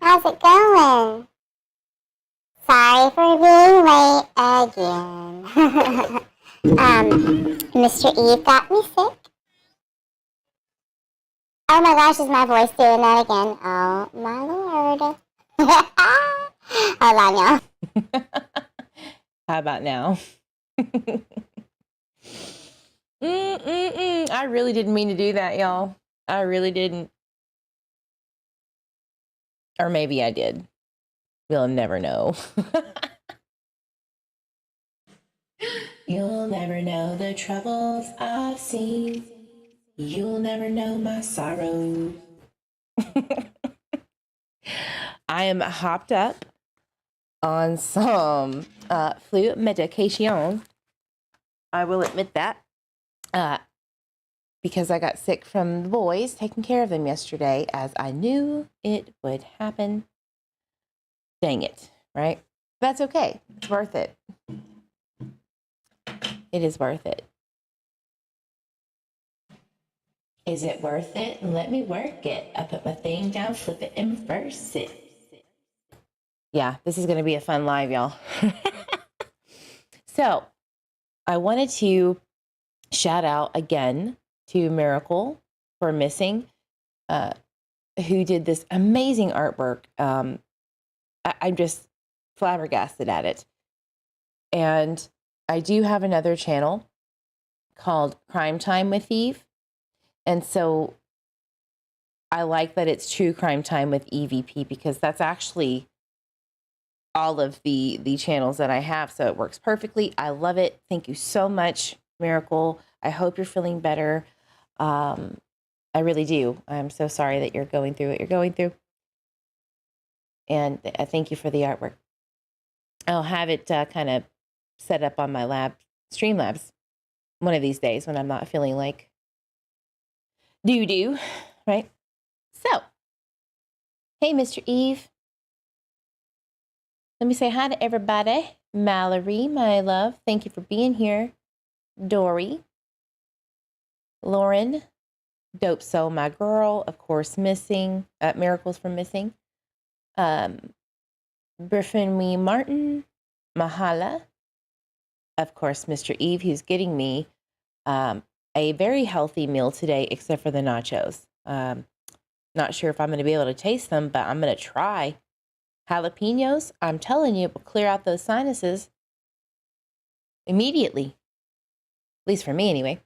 How's it going? Sorry for being late again. Mr. Eve got me sick. Oh my gosh, is my voice doing that again? Oh my lord. Hold on, y'all. How about now? I really didn't mean to do that, y'all. I really didn't. Or maybe I did. We'll never know. You'll never know the troubles I've seen. You'll never know my sorrow. I am hopped up on some flu medication. I will admit that. Because I got sick from the boys taking care of them yesterday, as I knew it would happen. Dang it, right? That's okay. It's worth it. It is worth it. Is it worth it? Let me work it. I put my thing down, flip it, and reverse it. Yeah, this is going to be a fun live, y'all. So, I wanted to shout out again to Miracle for Missing, who did this amazing artwork. I'm just flabbergasted at it. And I do have another channel called Crime Time with Eve. And so I like that it's True Crime Time with EVP, because that's actually all of the channels that I have. So it works perfectly. I love it. Thank you so much, Miracle. I hope you're feeling better. I really do. I'm so sorry that you're going through what you're going through. And I thank you for the artwork. I'll have it kind of set up on my Streamlabs one of these days when I'm not feeling like doo-doo, right? So, hey, Mr. Eve. Let me say hi to everybody. Mallory, my love, thank you for being here. Dory. Lauren. Dope Soul, my girl, of course, Missing. Miracles from Missing. Griffin Martin. Mahala. Of course, Mr. Eve, who's getting me a very healthy meal today, except for the nachos. Not sure if I'm going to be able to taste them, but I'm going to try. Jalapenos, I'm telling you, it will clear out those sinuses immediately. At least for me, anyway.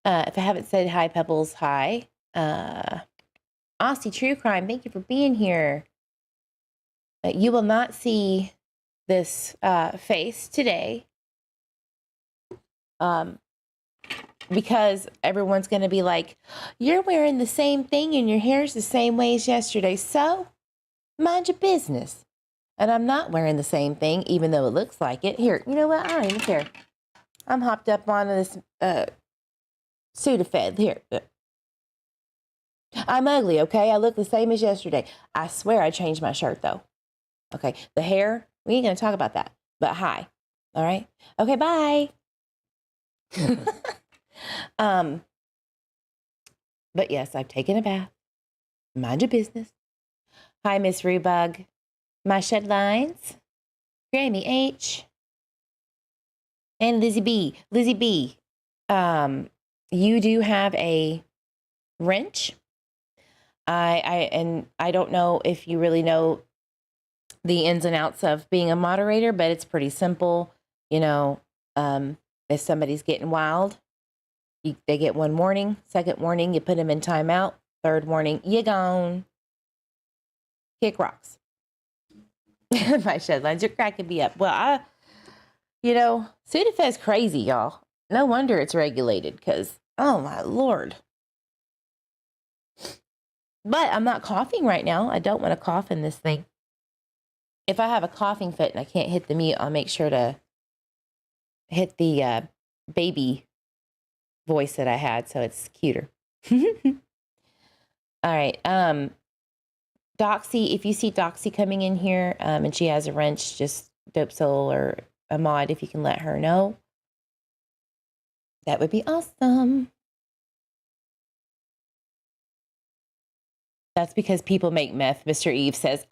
If I haven't said hi, Pebbles, hi. Aussie True Crime, thank you for being here. You will not see this face today. Because everyone's going to be like, you're wearing the same thing and your hair's the same way as yesterday. So, mind your business. And I'm not wearing the same thing, even though it looks like it. Here, you know what? I don't even care. I'm hopped up on this Sudafed. Here. I'm ugly, okay? I look the same as yesterday. I swear I changed my shirt, though. Okay, the hair, we ain't going to talk about that. But hi. All right? Okay, bye. But yes, I've taken a bath. Mind your business. Hi, Miss Rubug. My Shed Lines. Grammy H. And Lizzie B. Lizzie B. You do have a wrench. I don't know if you really know the ins and outs of being a moderator, but it's pretty simple. You know, if somebody's getting wild, they get one warning. Second warning, you put them in timeout. Third warning, you gone. Kick rocks. My Shed Lines, you're cracking me up. Well, Sudafed's crazy, y'all. No wonder it's regulated, because, oh my Lord. But I'm not coughing right now. I don't want to cough in this thing. If I have a coughing fit and I can't hit the mute, I'll make sure to hit the baby voice that I had, so it's cuter. All right. Doxy, if you see Doxy coming in here and she has a wrench, just Dope Soul or a mod, if you can let her know, that would be awesome. That's because people make meth, Mr. Eve says.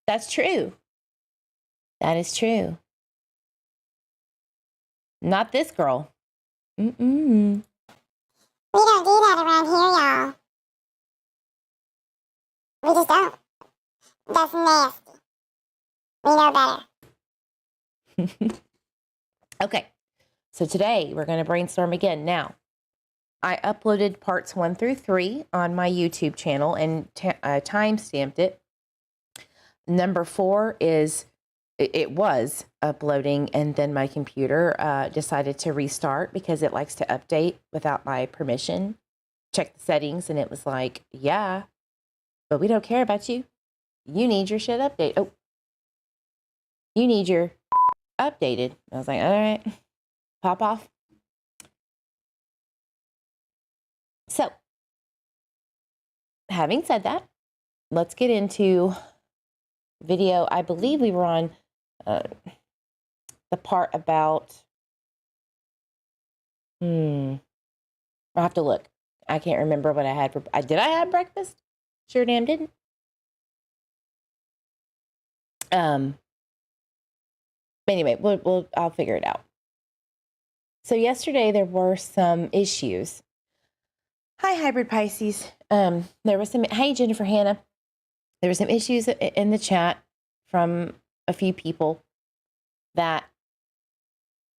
That's true. That is true. Not this girl. Mm-mm. We don't do that around here, y'all. We just don't. That's nasty. We know better. Okay. So today we're going to brainstorm again. Now, I uploaded parts 1 through 3 on my YouTube channel and time-stamped it. Number 4 is, it was uploading, and then my computer decided to restart because it likes to update without my permission. Check the settings, and it was like, yeah, but we don't care about you. You need your shit updated. Oh, you need your updated. I was like, all right, pop off. So, having said that, let's get into video. I believe we were on the part about, I'll have to look. I can't remember what I had for, did I have breakfast? Sure damn didn't. Anyway, I'll figure it out. So yesterday there were some issues. Hi, Hybrid Pisces. There was some, hey, Jennifer Hannah. There were some issues in the chat from a few people that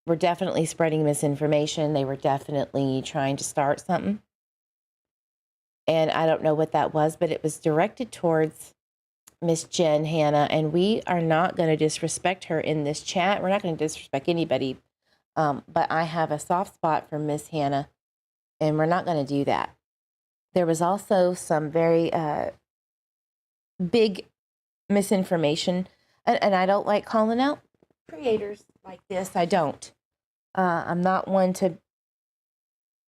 were definitely spreading misinformation. They were definitely trying to start something. And I don't know what that was, but it was directed towards Miss Jen Hannah, and we are not going to disrespect her in this chat. We're not going to disrespect anybody, but I have a soft spot for Miss Hannah, and we're not going to do that. There was also some very big misinformation, and I don't like calling out creators like this. I don't. I'm not one to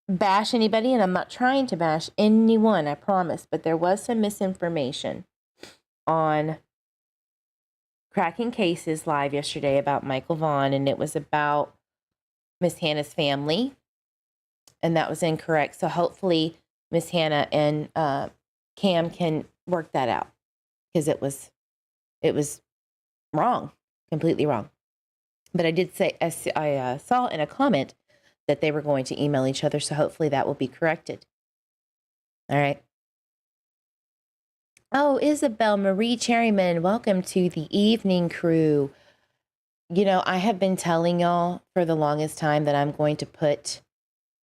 bash anybody, and I'm not trying to bash anyone, I promise, but there was some misinformation on Cracking Cases live yesterday about Michael Vaughan, and it was about Miss Hannah's family, and that was incorrect. So hopefully Miss Hannah and Cam can work that out, because it was wrong, completely wrong. But I did say, I saw in a comment that they were going to email each other, so hopefully that will be corrected. All right. Oh, Isabel Marie Cherryman, welcome to the evening crew. You know, I have been telling y'all for the longest time that I'm going to put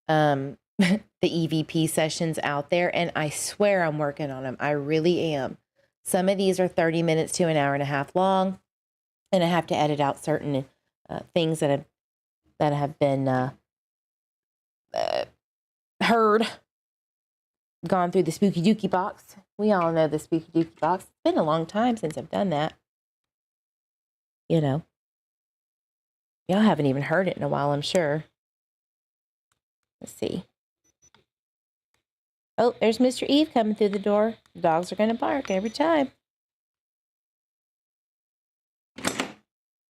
the EVP sessions out there, and I swear I'm working on them. I really am. Some of these are 30 minutes to an hour and a half long, and I have to edit out certain things that have been heard, gone through the spooky dookie box. We all know the spooky dookie box. It's been a long time since I've done that. You know, y'all haven't even heard it in a while, I'm sure. Let's see. Oh, there's Mr. Eve coming through the door. The dogs are going to bark every time.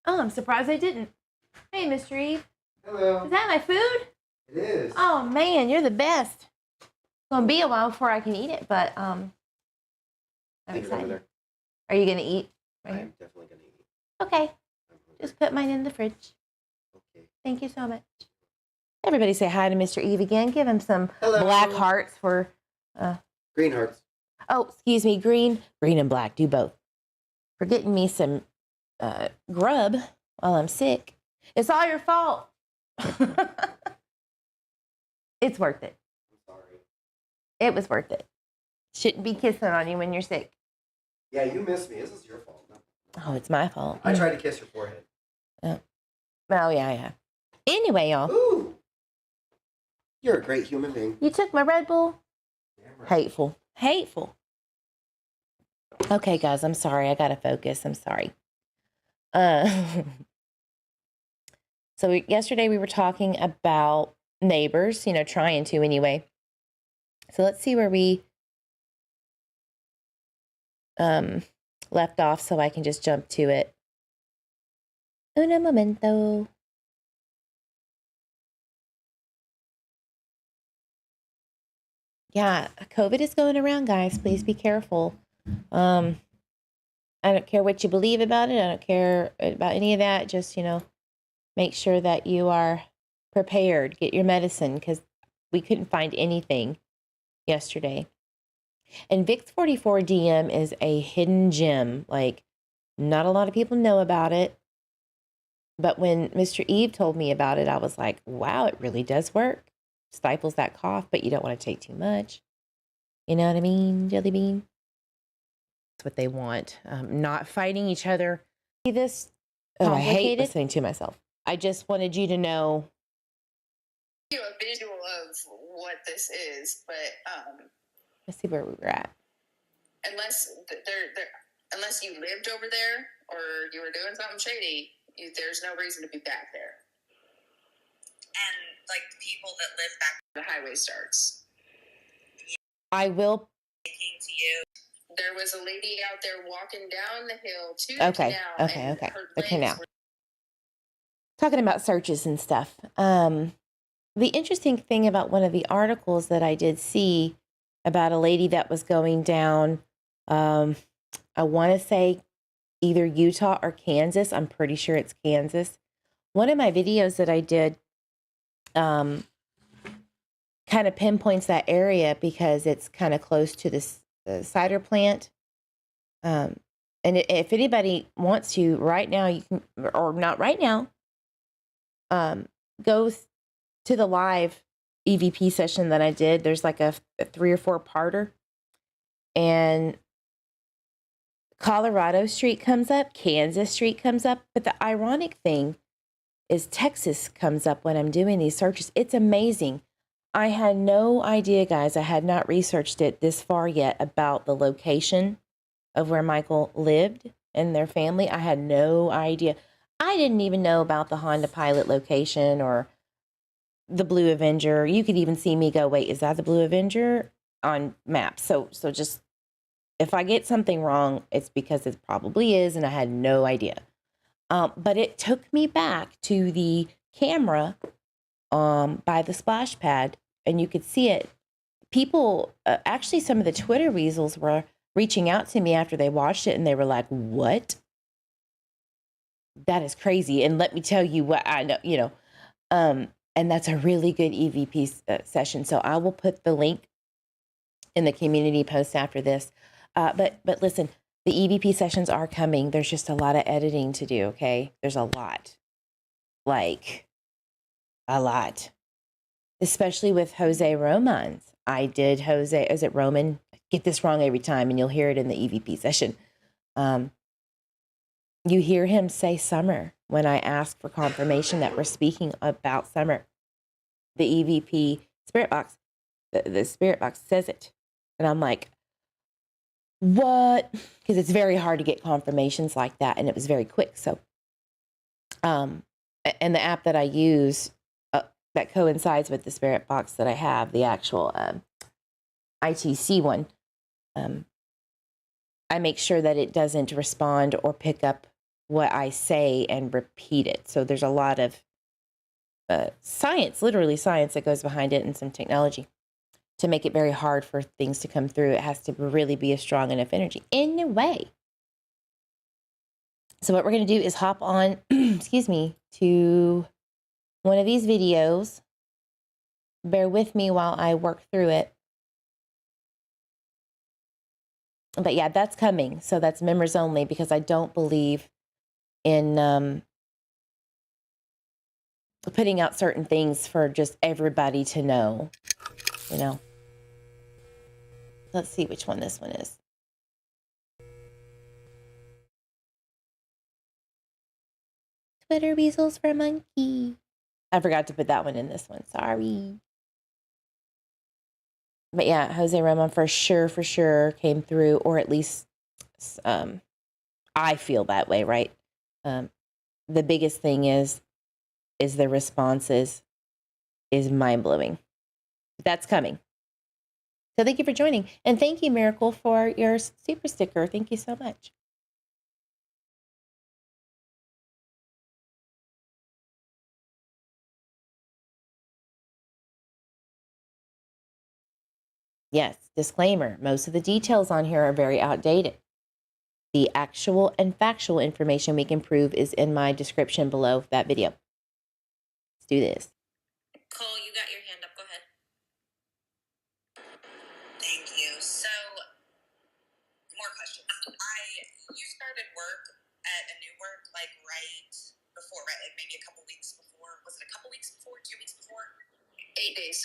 Oh, I'm surprised I didn't. Hey, Mr. Eve. Hello. Is that my food? It is. Oh, man, you're the best. It's going to be a while before I can eat it, but I'm excited. Are you going to eat? Right I'm here? definitely going to eat. Okay. Just put mine in the fridge. Okay. Thank you so much. Everybody say hi to Mr. Eve again. Give him some Hello. black hearts for... Green hearts. Oh, excuse me, green and black. Do both. For getting me some grub while I'm sick. It's all your fault. It's worth it. I'm sorry. It was worth it. Shouldn't be kissing on you when you're sick. Yeah, you missed me. This is your fault. Oh, it's my fault. I tried to kiss your forehead. Oh, yeah. Anyway, y'all. Ooh. You're a great human being. You took my Red Bull? Damn right. Hateful. Okay, guys, I'm sorry. I got to focus. I'm sorry. So yesterday we were talking about neighbors, trying to anyway. So let's see where we left off so I can just jump to it. Un momento. yeah, COVID is going around, guys. Please be careful. I don't care what you believe about it. I don't care about any of that. Just, make sure that you are prepared. Get your medicine, because we couldn't find anything yesterday. And Vicks 44 DM is a hidden gem. Like, not a lot of people know about it. But when Mr. Eve told me about it, I was like, wow, it really does work. Stifles that cough, but you don't want to take too much. You know what I mean, Jelly Bean? That's what they want. Not fighting each other. See this? Oh, I hate listening to myself. I just wanted you to know. You a visual of what this is, but Let's see where we were at. unless unless you lived over there or you were doing something shady, there's no reason to be back there. And like the people that live back where the highway starts. I will. To you. There was a lady out there walking down the hill to Okay. the canal. Okay. And Okay. her The legs canal. were Talking about searches and stuff. The interesting thing about one of the articles that I did see about a lady that was going down, I want to say either Utah or Kansas. I'm pretty sure it's Kansas. One of my videos that I did kind of pinpoints that area because it's kind of close to this cider plant. And if anybody wants to right now, you can, or not right now, go to the live EVP session that I did. There's like a 3 or 4 parter, and Colorado Street comes up, Kansas Street comes up. But the ironic thing is Texas comes up when I'm doing these searches. It's amazing. I had no idea, guys. I had not researched it this far yet about the location of where Michael lived and their family. I had no idea. I didn't even know about the Honda Pilot location or the Blue Avenger. You could even see me go, wait, is that the Blue Avenger on maps? So just, if I get something wrong, it's because it probably is, and I had no idea. But it took me back to the camera by the splash pad, and you could see it. People, actually, some of the Twitter weasels were reaching out to me after they watched it, and they were like, what? That is crazy. And let me tell you what I know, and that's a really good EVP session. So I will put the link in the community post after this. But listen, the EVP sessions are coming. There's just a lot of editing to do, okay? There's a lot. Like, a lot. Especially with Jose Romans. I did Jose, is it Roman? I get this wrong every time, and you'll hear it in the EVP session. You hear him say summer when I ask for confirmation that we're speaking about summer. The EVP spirit box, the spirit box says it. And I'm like, what? Because it's very hard to get confirmations like that. And it was very quick. So, and the app that I use that coincides with the spirit box that I have, the actual ITC one, I make sure that it doesn't respond or pick up what I say and repeat it. So there's a lot of science, literally science, that goes behind it, and some technology to make it very hard for things to come through. It has to really be a strong enough energy. Anyway, so what we're going to do is hop on, excuse me, to one of these videos. Bear with me while I work through it. But yeah, that's coming. So that's members only, because I don't believe in putting out certain things for just everybody to know, you know. Let's see which one this one is. Twitter weasels for monkey. I forgot to put that one in this one. Sorry. But yeah, Jose Ramon for sure came through, or at least I feel that way, right? The biggest thing is the responses is mind-blowing. That's coming. So thank you for joining. And thank you, Miracle, for your super sticker. Thank you so much. Yes, disclaimer. Most of the details on here are very outdated. The actual and factual information we can prove is in my description below that video. Let's do this. Cole, you got your hand up. Go ahead. Thank you. So, more questions. You started work at a new work like right before, right? Like maybe a couple weeks before. Was it a couple weeks before? 2 weeks before? 8 days.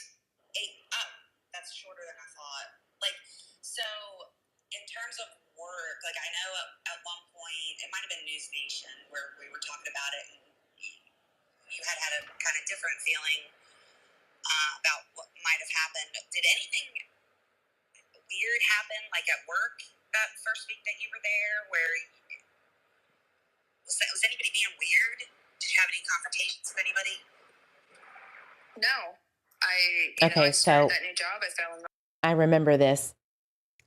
Oh, that's shorter than I thought. Like, so in terms of work, like I know at one point it might have been News Nation where we were talking about it, and you had a kind of different feeling about what might have happened. Did anything weird happen, like at work that first week that you were there? Where was anybody being weird? Did you have any confrontations with anybody? No. I started that new job. I fell in love. I remember this.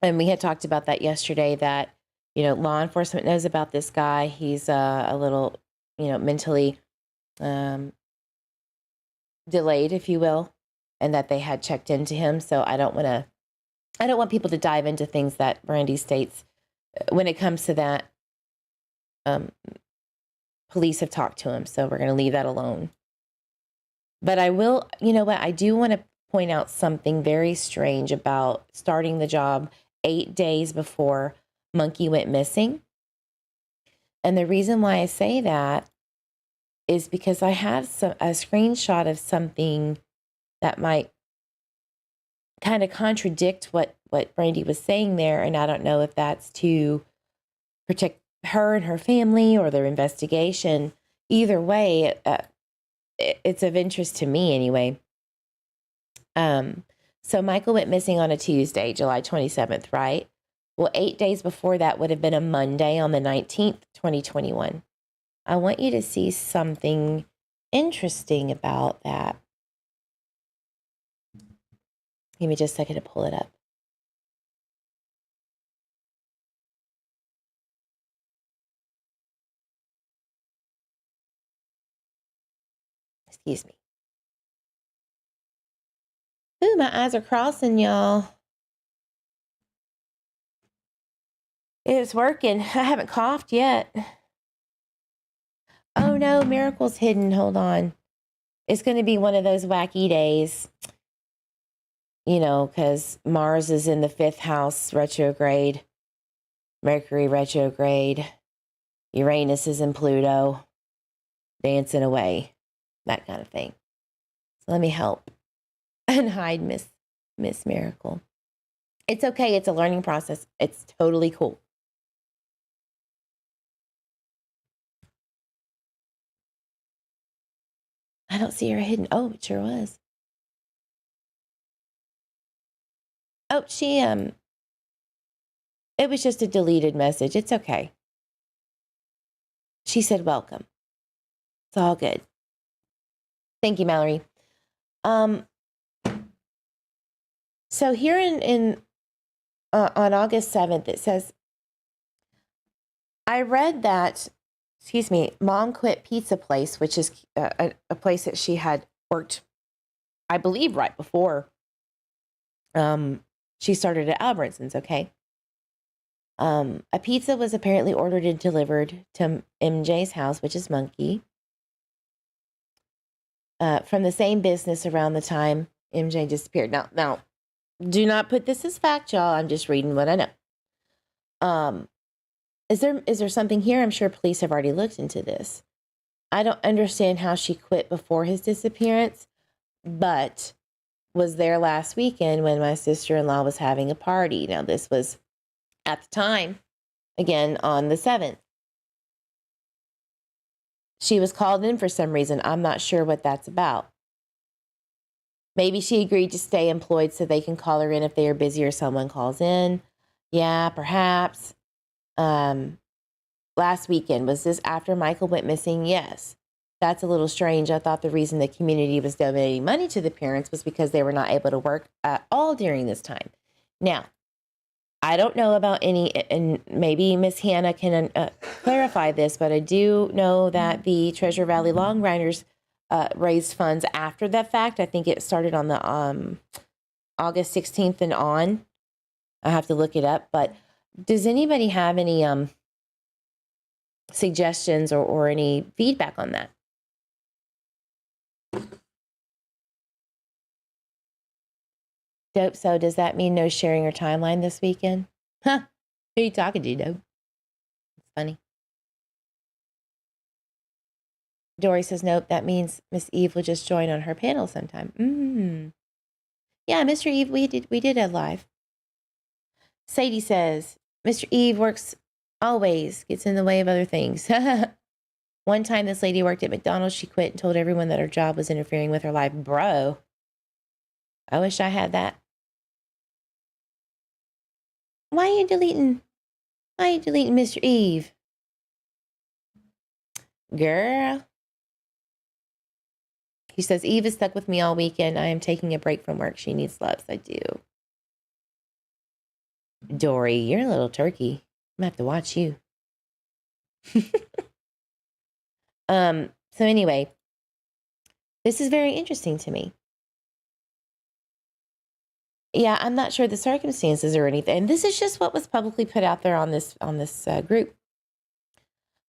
And we had talked about that yesterday, that, law enforcement knows about this guy. He's a little, mentally delayed, if you will, and that they had checked into him. So I don't want people to dive into things that Brandy states. When it comes to that, police have talked to him. So we're going to leave that alone. But I will, I do want to point out something very strange about starting the job 8 days before Monkey went missing. And the reason why I say that is because I have a screenshot of something that might kind of contradict what Brandy was saying there. And I don't know if that's to protect her and her family or their investigation. Either way, it's of interest to me anyway. So Michael went missing on a Tuesday, July 27th, right? Well, 8 days before that would have been a Monday on the 19th, 2021. I want you to see something interesting about that. Give me just a second to pull it up. Excuse me. Ooh, my eyes are crossing, y'all. It's working. I haven't coughed yet. Oh no, Miracle's hidden. Hold on. It's going to be one of those wacky days. Because Mars is in the 5th house retrograde. Mercury retrograde. Uranus is in Pluto. Dancing away. That kind of thing. So let me help and hide Miss Miracle. It's okay. It's a learning process. It's totally cool. I don't see her hidden. Oh, it sure was. Oh, it was just a deleted message. It's okay. She said, welcome. It's all good. Thank you, Mallory. So here on August 7th, it says, I read that, Mom quit Pizza Place, which is a place that she had worked, I believe, right before she started at Albertsons, okay? A pizza was apparently ordered and delivered to MJ's house, which is Monkey, from the same business around the time MJ disappeared. Now, do not put this as fact, y'all. I'm just reading what I know. Is there something here? I'm sure police have already looked into this. I don't understand how she quit before his disappearance, but was there last weekend when my sister-in-law was having a party. Now, this was at the time, again, on the 7th. She was called in for some reason. I'm not sure what that's about. Maybe she agreed to stay employed so they can call her in if they are busy or someone calls in. Yeah, perhaps. Last weekend, was this after Michael went missing? Yes. That's a little strange. I thought the reason the community was donating money to the parents was because they were not able to work at all during this time. Now, I don't know about any, and maybe Miss Hannah can clarify this, but I do know that the Treasure Valley Long Riders raised funds after that fact. I think it started on the August 16th and on. I have to look it up. But does anybody have any suggestions or any feedback on that? Dope. So does that mean no sharing your timeline this weekend? Huh. Who are you talking to, Dope? It's funny. Dory says, nope, that means Miss Eve will just join on her panel sometime. Yeah, Mr. Eve, we did a live. Sadie says, Mr. Eve works always, gets in the way of other things. One time this lady worked at McDonald's, she quit and told everyone that her job was interfering with her life. Bro, I wish I had that. Why are you deleting Mr. Eve? Girl. He says, Eve is stuck with me all weekend. I am taking a break from work. She needs loves. I do. Dory, you're a little turkey. I'm gonna have to watch you. So anyway, this is very interesting to me. Yeah, I'm not sure the circumstances or anything. And this is just what was publicly put out there on this group.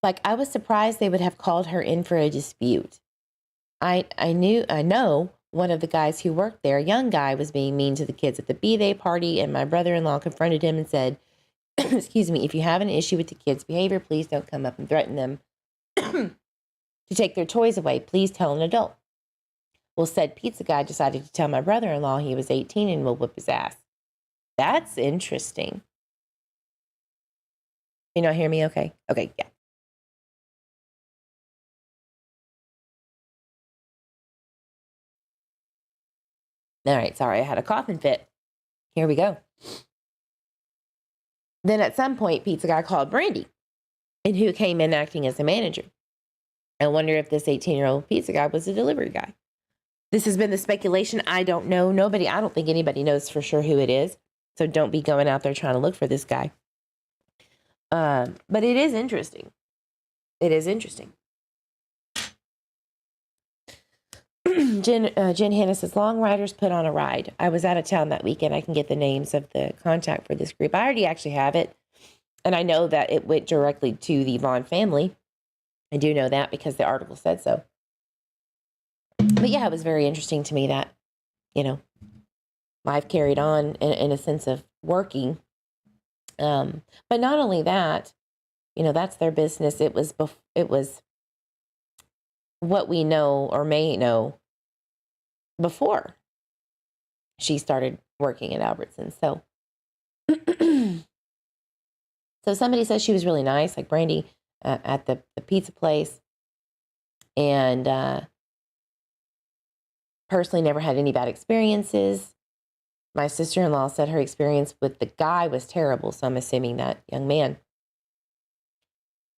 Like, I was surprised they would have called her in for a dispute. I know one of the guys who worked there, a young guy, was being mean to the kids at the B-Day party, and my brother-in-law confronted him and said, excuse me, if you have an issue with the kids' behavior, please don't come up and threaten them to take their toys away. Please tell an adult. Well, said pizza guy decided to tell my brother-in-law he was 18 and will whip his ass. That's interesting. You not hear me okay? Okay, yeah. All right, sorry, I had a coughing fit. Here we go. Then at some point, pizza guy called Brandy, and who came in acting as the manager. I wonder if this 18-year-old pizza guy was a delivery guy. This has been the speculation. I don't know. I don't think anybody knows for sure who it is. So don't be going out there trying to look for this guy. But it is interesting. It is interesting. Jen Hannah says, long riders put on a ride. I was out of town that weekend. I can get the names of the contact for this group. I already actually have it. And I know that it went directly to the Vaughan family. I do know that because the article said so. But yeah, it was very interesting to me that, life carried on in a sense of working. But not only that, that's their business. It was what we know or may know before she started working at Albertsons. So, so somebody says she was really nice, like Brandy at the pizza place. And personally never had any bad experiences. My sister-in-law said her experience with the guy was terrible, so I'm assuming that young man.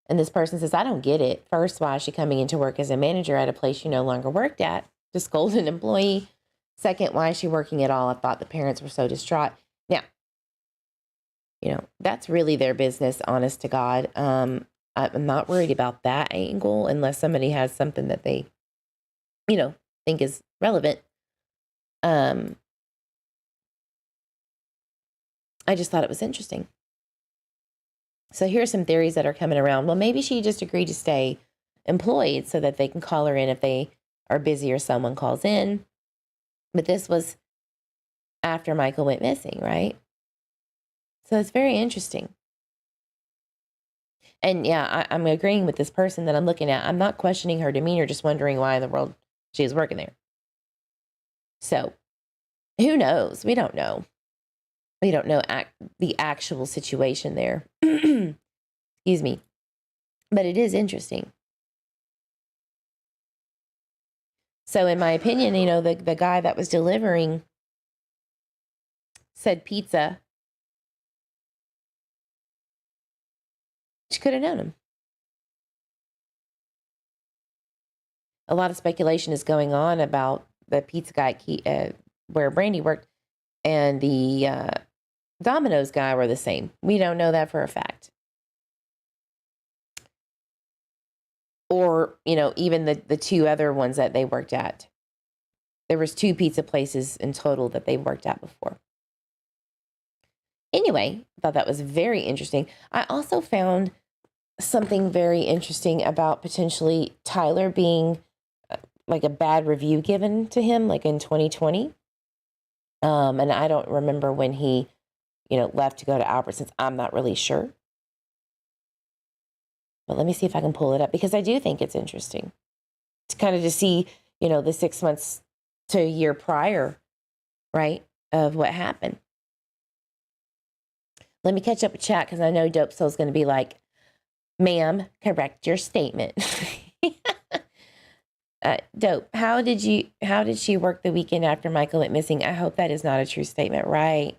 And this person says, I don't get it. First, why is she coming into work as a manager at a place you no longer worked at to scold an employee? Second, why is she working at all? I thought the parents were so distraught. Now, that's really their business, honest to God. I'm not worried about that angle unless somebody has something that they, think is relevant. I just thought it was interesting. So here are some theories that are coming around. Well, maybe she just agreed to stay employed so that they can call her in if they are busy or someone calls in. But this was after Michael went missing, right? So it's very interesting. And yeah, I'm agreeing with this person that I'm looking at. I'm not questioning her demeanor, just wondering why in the world she was working there. So who knows? We don't know. We don't know the actual situation there. Excuse me. But it is interesting. So in my opinion, the guy that was delivering said pizza, she could have known him. A lot of speculation is going on about the pizza guy where Brandy worked and the Domino's guy were the same. We don't know that for a fact. Or, even the two other ones that they worked at. There was 2 pizza places in total that they worked at before. Anyway, I thought that was very interesting. I also found something very interesting about potentially Tyler being like a bad review given to him, like in 2020. And I don't remember when he, left to go to Albertsons. I'm not really sure. But let me see if I can pull it up, because I do think it's interesting to kind of just see, the 6 months to a year prior, right, of what happened. Let me catch up with chat, because I know Dope Soul's going to be like, ma'am, correct your statement. Dope, how did she work the weekend after Michael went missing? I hope that is not a true statement, right?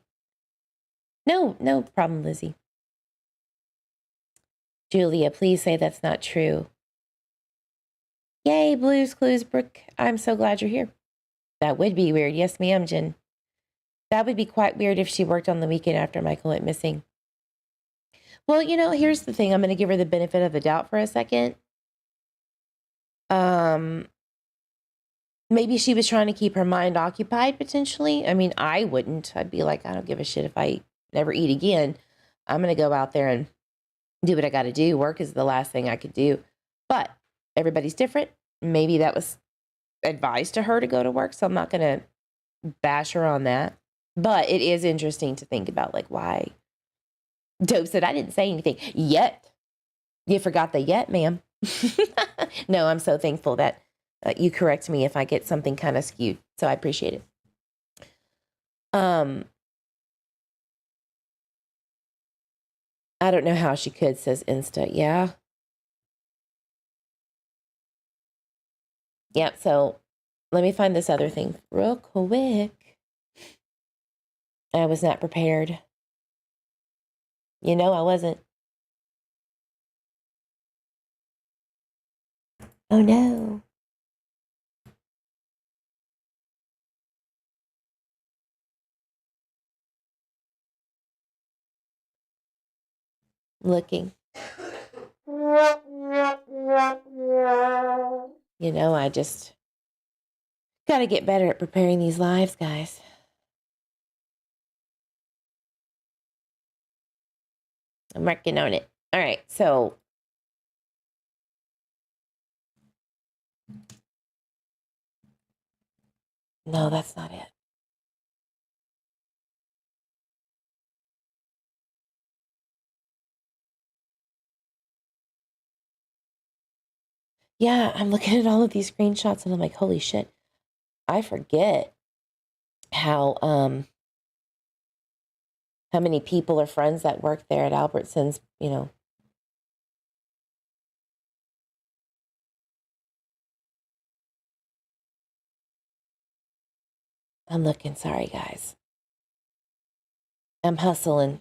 No problem, Lizzie. Julia, please say that's not true. Yay, Blues Clues, Brooke. I'm so glad you're here. That would be weird. Yes, ma'am, Jen. That would be quite weird if she worked on the weekend after Michael went missing. Well, here's the thing. I'm going to give her the benefit of the doubt for a second. Maybe she was trying to keep her mind occupied, potentially. I mean, I wouldn't. I'd be like, I don't give a shit if I never eat again. I'm going to go out there and do what I got to do. Work is the last thing I could do. But everybody's different. Maybe that was advised to her to go to work, so I'm not going to bash her on that. But it is interesting to think about, like, why. Dope said, I didn't say anything yet. You forgot the yet, ma'am. No, I'm so thankful that you correct me if I get something kind of skewed. So I appreciate it. I don't know how she could, says Insta. Yeah. Yeah, so let me find this other thing real quick. I was not prepared. I wasn't. Oh, no. Looking. I just got to get better at preparing these lives, guys. I'm working on it. All right, so no, that's not it. Yeah, I'm looking at all of these screenshots and I'm like, holy shit. I forget how many people or friends that work there at Albertsons, I'm looking, sorry guys. I'm hustling.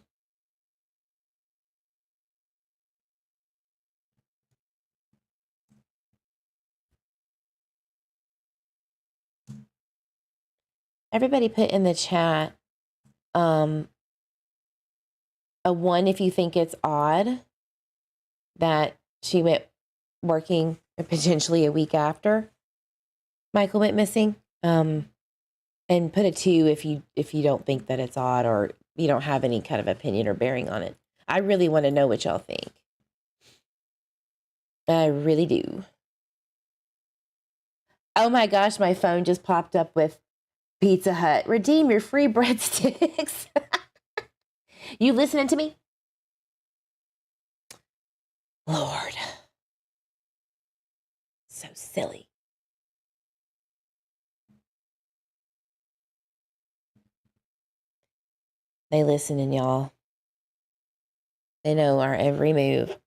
Everybody put in the chat a 1 if you think it's odd that she went working potentially a week after Michael went missing. And put a 2 if you don't think that it's odd or you don't have any kind of opinion or bearing on it. I really want to know what y'all think. I really do. Oh my gosh, my phone just popped up with Pizza Hut. Redeem your free breadsticks. You listening to me? Lord. So silly. They listening, y'all. They know our every move.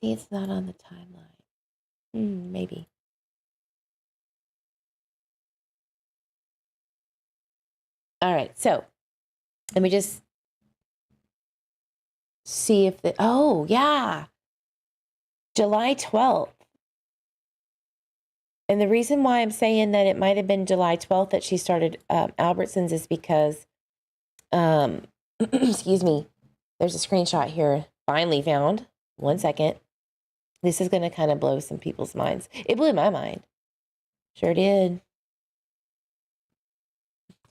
See, it's not on the timeline. Maybe. All right, so let me just see if oh, yeah. July 12th. And the reason why I'm saying that it might have been July 12th that she started Albertsons is because, excuse me, there's a screenshot here, finally found. 1 second. This is going to kind of blow some people's minds. It blew my mind. Sure did.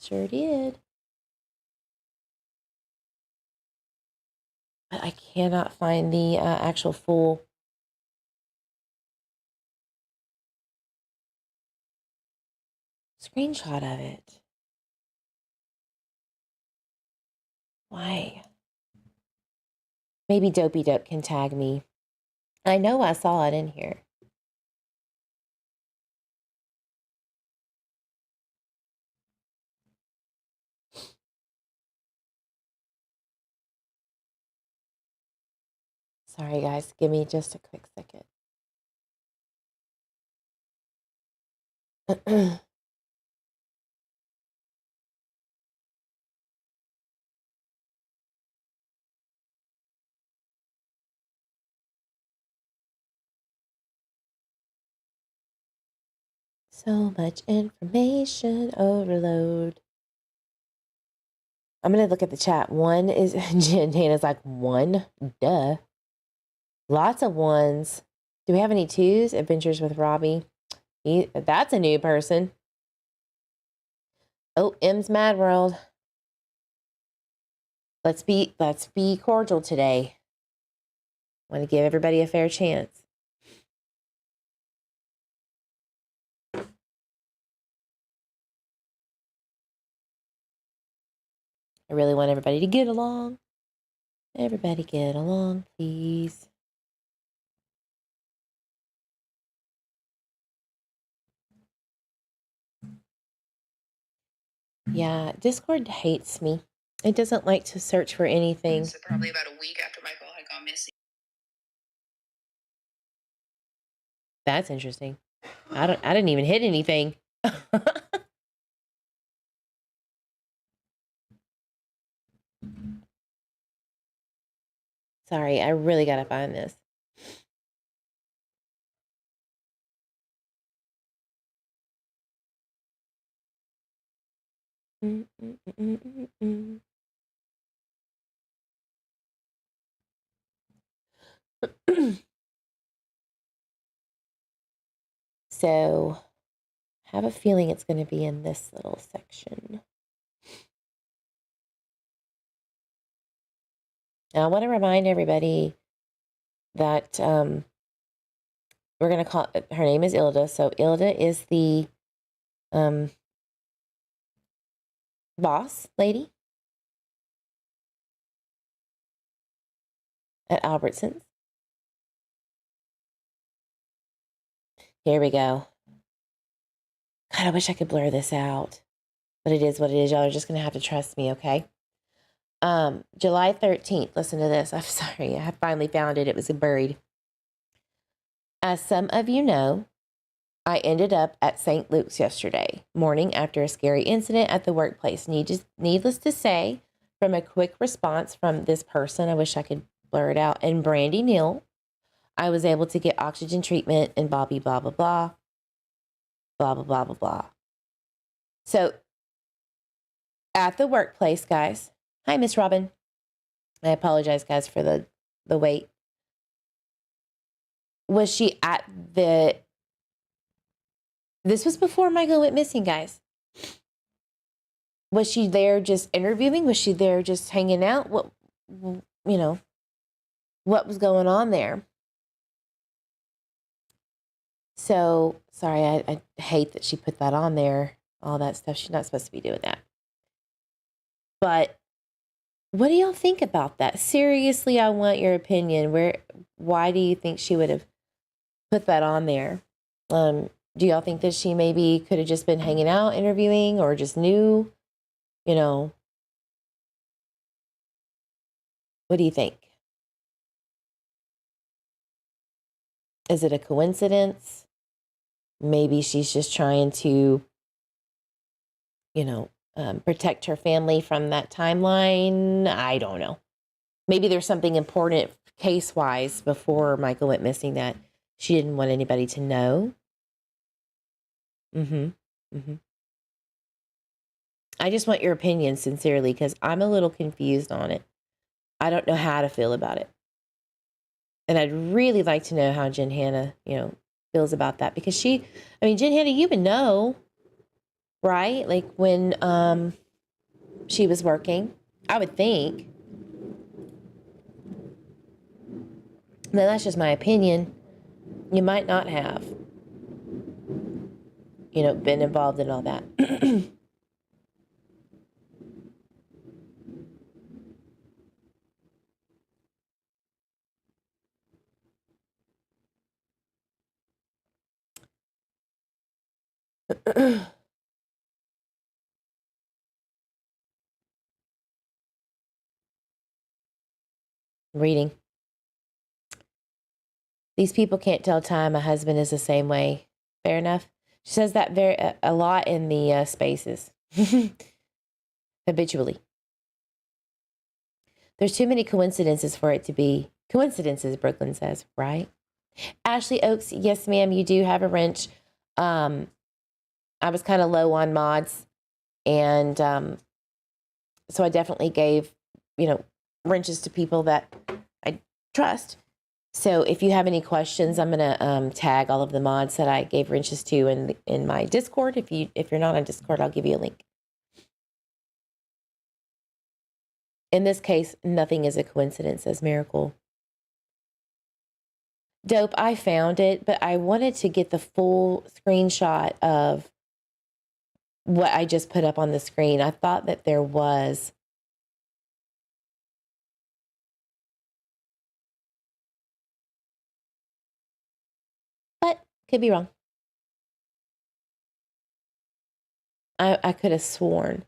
Sure did. But I cannot find the actual full screenshot of it. Why? Maybe Dopey Dope can tag me. I know I saw it in here. Sorry, guys. Give me just a quick second. So much information overload. I'm going to look at the chat. One is, Dana's like, one? Duh. Lots of ones. Do we have any twos? Adventures with Robbie. That's a new person. Oh, M's Mad World. Let's be cordial today. Want to give everybody a fair chance. I really want everybody to get along. Everybody get along, please. Yeah, Discord hates me. It doesn't like to search for anything. So probably about a week after Michael had gone missing. That's interesting. I didn't even hit anything. Sorry, I really gotta find this. So, I have a feeling it's going to be in this little section. Now, I want to remind everybody that we're going to call her name is Ilda. So, Ilda is the boss lady at Albertsons. Here we go. God, I wish I could blur this out. But it is what it is. Y'all are just going to have to trust me, okay? July 13th. Listen to this. I'm sorry. I finally found it. It was buried. As some of you know, I ended up at St. Luke's yesterday morning after a scary incident at the workplace. Needless to say, from a quick response from this person, I wish I could blur it out, and Brandy Neal, I was able to get oxygen treatment and blah, blah, blah, blah, blah, blah, blah, blah, blah, blah. So at the workplace, guys, hi, Miss Robin. I apologize, guys, for the wait. Was she at the... This was before Michael went missing, guys. Was she there just interviewing? Was she there just hanging out? What was going on there? So, sorry, I hate that she put that on there, all that stuff. She's not supposed to be doing that. But what do y'all think about that? Seriously, I want your opinion. Why do you think she would have put that on there? Do y'all think that she maybe could have just been hanging out, interviewing, or just knew? What do you think? Is it a coincidence? Maybe she's just trying to, protect her family from that timeline. I don't know. Maybe there's something important case-wise before Michael went missing that she didn't want anybody to know. Mm-hmm. Mm-hmm. I just want your opinion sincerely because I'm a little confused on it. I don't know how to feel about it. And I'd really like to know how Jen Hannah, feels about that because Jen Hannah, you would know, right? Like when she was working, I would think. Now that's just my opinion. You might not have, been involved in all that. Reading. These people can't tell time. My husband is the same way. Fair enough. She says that a lot in the spaces. Habitually. There's too many coincidences for it to be coincidences, Brooklyn says, right? Ashley Oakes, yes, ma'am, you do have a wrench. I was kind of low on mods, and so I definitely gave, wrenches to people that I trust. So if you have any questions, I'm gonna tag all of the mods that I gave wrenches to in my Discord. If you're not on Discord, I'll give you a link. In this case, nothing is a coincidence, says Miracle. Dope, I found it, but I wanted to get the full screenshot of what I just put up on the screen. I thought that there was. But could be wrong. I could have sworn.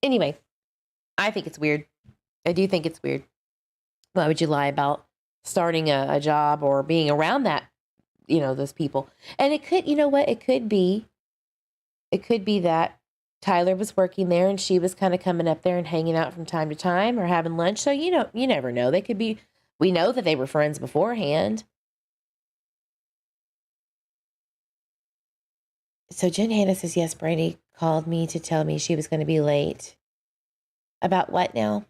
Anyway, I think it's weird. I do think it's weird. Why would you lie about starting a job or being around that, those people? And it could, you know what? It could be that Tyler was working there and she was kind of coming up there and hanging out from time to time or having lunch. So, you never know. They could be, we know that they were friends beforehand. So Jen Hannah says, yes, Brandy called me to tell me she was going to be late. About what now?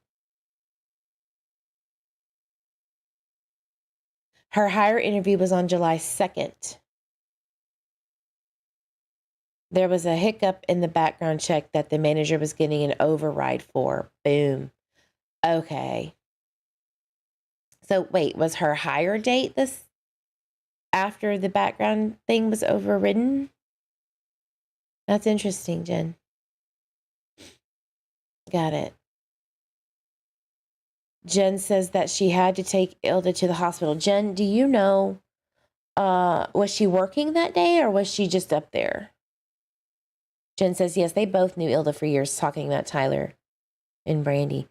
Her hire interview was on July 2nd. There was a hiccup in the background check that the manager was getting an override for. Boom. Okay. So wait, was her hire date this after the background thing was overridden? That's interesting, Jen. Got it. Jen says that she had to take Ilda to the hospital. Jen, do you know, was she working that day or was she just up there? Jen says, yes, they both knew Ilda for years, talking about Tyler and Brandy.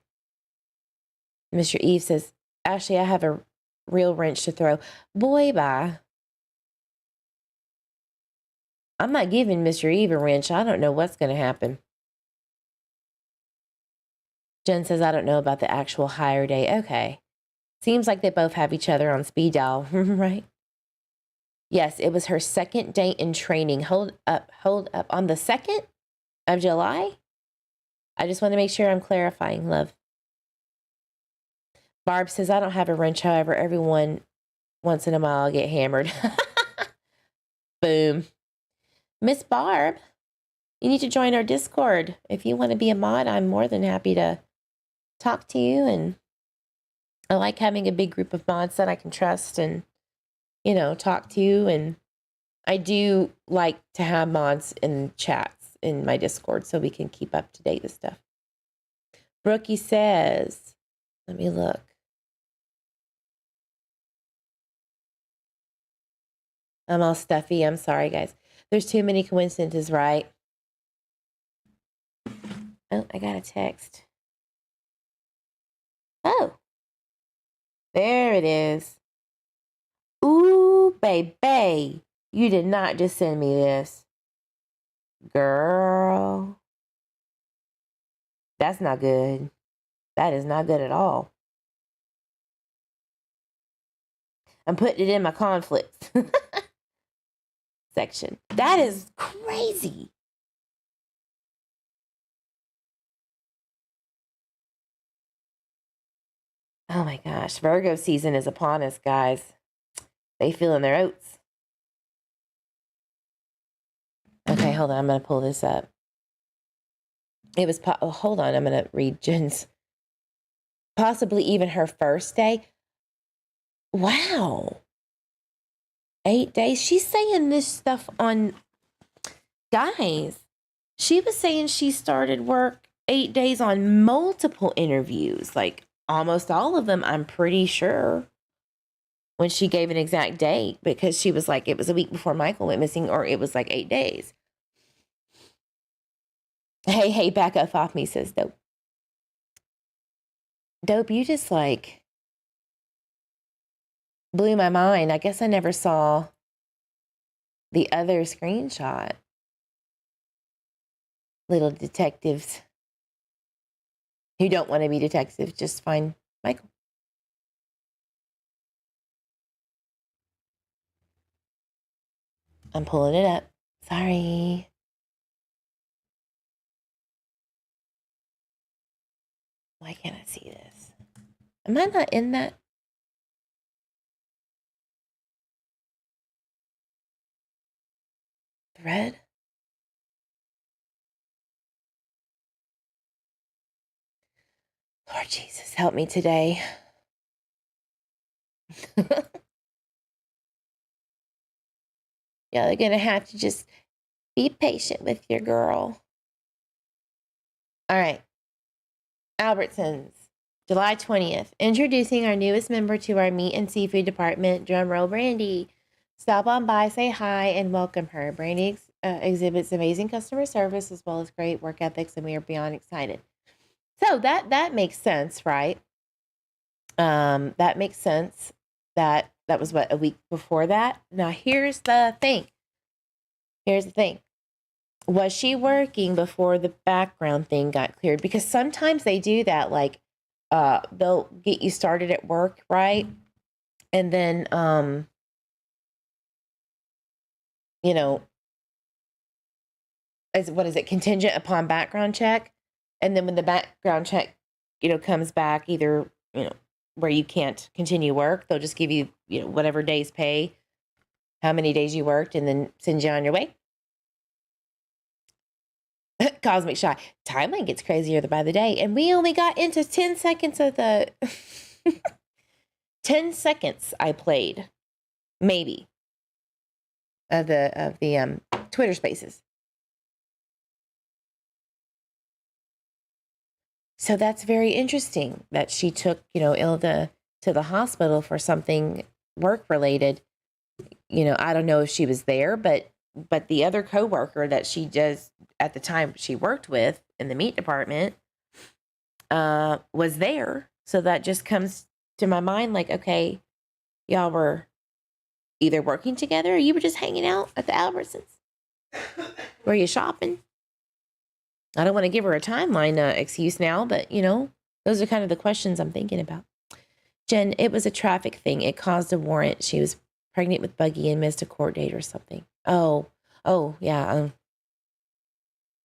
Mr. Eve says, Ashley, I have a real wrench to throw. Boy, bye. I'm not giving Mr. Eve a wrench. I don't know what's going to happen. Jen says, I don't know about the actual hire day. Okay. Seems like they both have each other on speed dial, right? Yes, it was her second day in training. Hold up. On the 2nd of July? I just want to make sure I'm clarifying, love. Barb says, I don't have a wrench. However, everyone once in a while I get hammered. Boom. Miss Barb, you need to join our Discord. If you want to be a mod, I'm more than happy to talk to you. And I like having a big group of mods that I can trust and, talk to. And I do like to have mods in chats in my Discord so we can keep up to date with stuff. Brookie says, let me look. I'm all stuffy. I'm sorry, guys. There's too many coincidences, right? Oh, I got a text. Oh, there it is. Ooh, baby. You did not just send me this. Girl. That's not good. That is not good at all. I'm putting it in my conflicts section. That is crazy. Oh my gosh. Virgo season is upon us, guys. They feeling their oats. Okay, hold on. I'm going to pull this up. It was, hold on. I'm going to read Jen's. Possibly even her first day. Wow. 8 days. She's saying this stuff on, guys. She was saying she started work 8 days on multiple interviews. Like almost all of them, I'm pretty sure. When she gave an exact date, because she was like, it was a week before Michael went missing, or it was like 8 days. Hey, back up off me, says Dope. Dope, you just like blew my mind. I guess I never saw the other screenshot. Little detectives who don't want to be detectives, just find Michael. I'm pulling it up. Sorry. Why can't I see this? Am I not in that? Thread? Lord Jesus, help me today. Yeah, they're going to have to just be patient with your girl. All right. Albertsons, July 20th. Introducing our newest member to our meat and seafood department, drumroll Brandy. Stop on by, say hi, and welcome her. Brandy exhibits amazing customer service as well as great work ethics, and we are beyond excited. So that makes sense, right? That makes sense. That was what, a week before that? Now here's the thing. Was she working before the background thing got cleared? Because sometimes they do that, like they'll get you started at work, right? And then you know, what is it, contingent upon background check? And then when the background check, comes back, either, where you can't continue work, they'll just give you, whatever days pay, how many days you worked, and then send you on your way. Cosmic Shy. Timeline gets crazier by the day. And we only got into 10 seconds of the 10 seconds I played, maybe, of the Twitter Spaces. So that's very interesting that she took, Ilda to the hospital for something work related. I don't know if she was there, but the other coworker that she does at the time she worked with in the meat department was there. So that just comes to my mind like, okay, y'all were either working together or you were just hanging out at the Albertsons. Were you shopping? I don't want to give her a timeline excuse now, but, those are kind of the questions I'm thinking about. Jen, it was a traffic thing. It caused a warrant. She was pregnant with Buggy and missed a court date or something. Oh, yeah.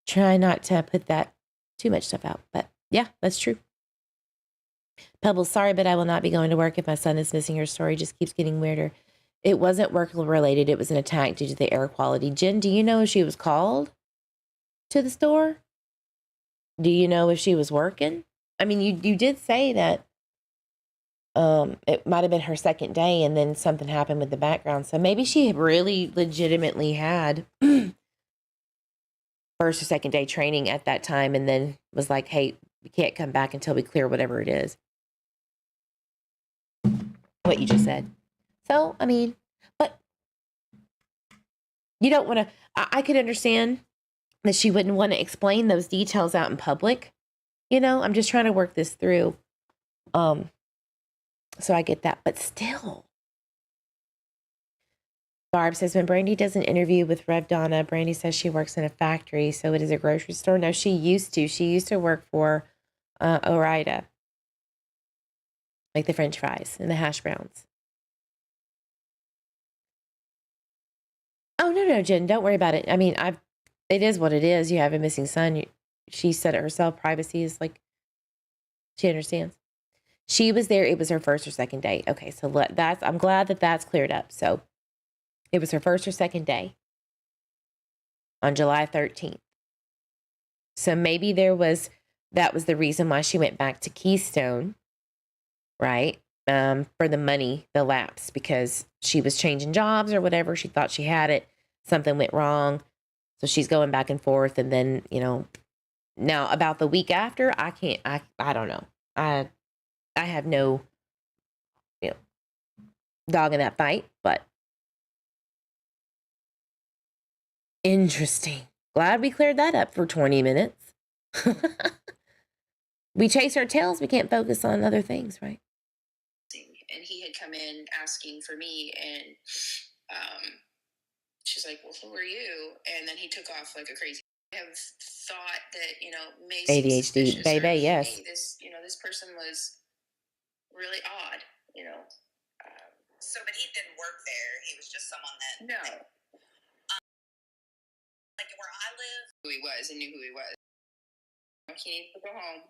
Try not to put that too much stuff out, but yeah, that's true. Pebbles, sorry, but I will not be going to work if my son is missing. Your story just keeps getting weirder. It wasn't work related. It was an attack due to the air quality. Jen, do you know if she was called to the store? Do you know if she was working? I mean, you did say that it might have been her second day and then something happened with the background. So maybe she really legitimately had first or second day training at that time and then was like, hey, we can't come back until we clear whatever it is. What you just said. So, I mean, but you don't want to, I could understand that she wouldn't want to explain those details out in public. I'm just trying to work this through. So I get that, but still. Barb says, when Brandy does an interview with Rev Donna, Brandy says she works in a factory, so it is a grocery store. No, she used to. She used to work for Orida, like the French fries and the hash browns. no, Jen, don't worry about it. I mean, it is what it is. You have a missing son. She said it herself. Privacy is like, she understands. She was there. It was her first or second day. Okay, so I'm glad that that's cleared up. So it was her first or second day on July 13th. So maybe that was the reason why she went back to Keystone, right? For the money, the lapse, because she was changing jobs or whatever. She thought she had it. Something went wrong. So she's going back and forth. And then, now about the week after, I don't know. I have no, dog in that fight, but interesting. Glad we cleared that up for 20 minutes. We chase our tails. We can't focus on other things, right? And he had come in asking for me, and she's like, well, who are you? And then he took off like a crazy. I have thought that, may seem ADHD, suspicious, baby, or, yes. hey, this person was really odd, So, but he didn't work there. He was just someone that. No. Like where I live. Who he was and knew who he was. He needed to go home.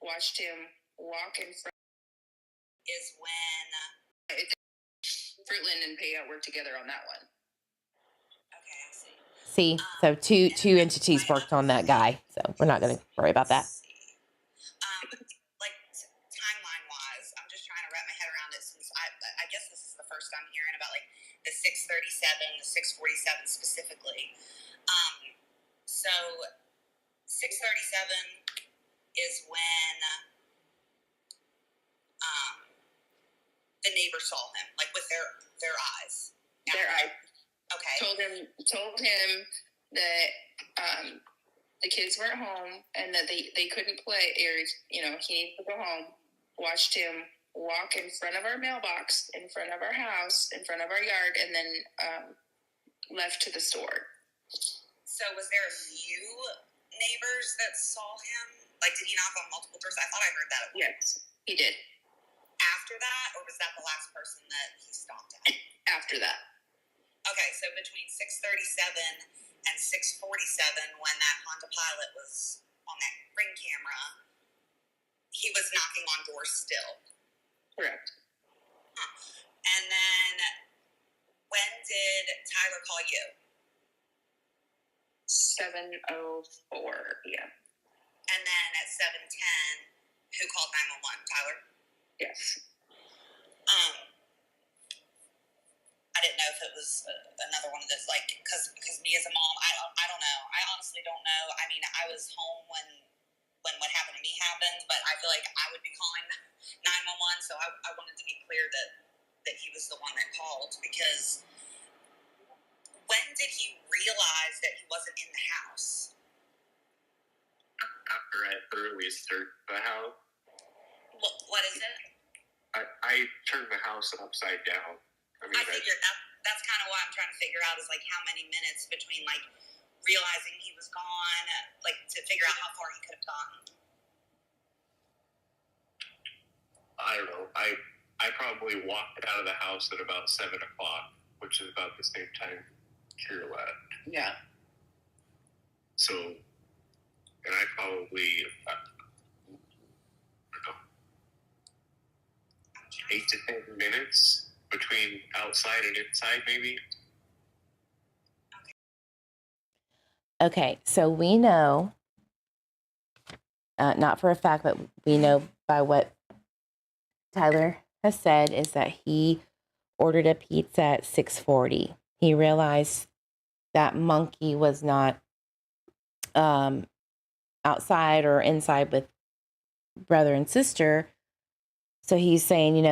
Watched him walk in front. Is when. Fruitland and Payout worked together on that one. Okay, I see. See, so two entities worked on that guy. So we're not going to worry about that. Like timeline-wise, I'm just trying to wrap my head around it, since I guess this is the first I'm hearing about like the 637, the 647 specifically. So 637 is when the neighbor saw him, like with their eyes. Their eyes. Okay. Told him that the kids weren't home and that they couldn't play, or he needed to go home. Watched him walk in front of our mailbox, in front of our house, in front of our yard, and then left to the store. So was there a few neighbors that saw him? Like, did he knock on multiple doors? I thought I heard that. Yes, he did. After that, or was that the last person that he stopped at? After that. Okay, so between 637 and 647, when that Honda Pilot was on that ring camera, he was knocking on doors still. Correct. Huh. And then, when did Tyler call you? 7:04 p.m. And then at 7:10, who called 911? Tyler? Yes. I didn't know if it was another one of those, like, because me as a mom, I don't know. I honestly don't know. I mean, I was home when what happened to me happened, but I feel like I would be calling 911, so I wanted to be clear that he was the one that called, because when did he realize that he wasn't in the house? After I thoroughly searched the house. What is it? I turned the house upside down. I figured that's kind of what I'm trying to figure out, is like how many minutes between like realizing he was gone, like to figure out how far he could have gone. I don't know. I probably walked out of the house at about 7 o'clock, which is about the same time Kira left. Yeah. So, and I probably, I don't know, 8 to 10 minutes between outside and inside, maybe. Okay, so we know, not for a fact, but we know by what Tyler has said, is that he ordered a pizza at 6:40. He realized that Monkey was not outside or inside with brother and sister. So he's saying,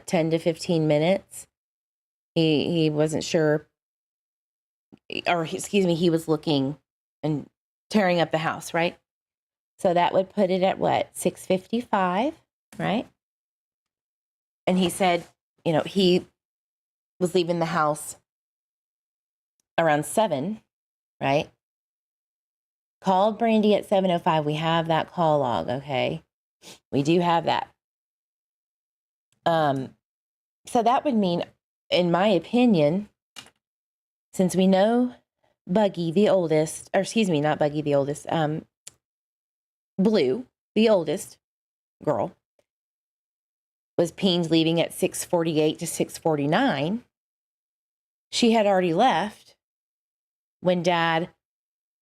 10 to 15 minutes. He wasn't sure, or he was looking and tearing up the house, right? So that would put it at what, 6:55, right? And he said, he was leaving the house around 7, right? Called Brandy at 7:05. We have that call log, okay? We do have that. So that would mean, in my opinion, since we know Buggy, the oldest, or excuse me, not Buggy, the oldest, Blue, the oldest girl, was pinged leaving at 6:48 to 6:49. She had already left when Dad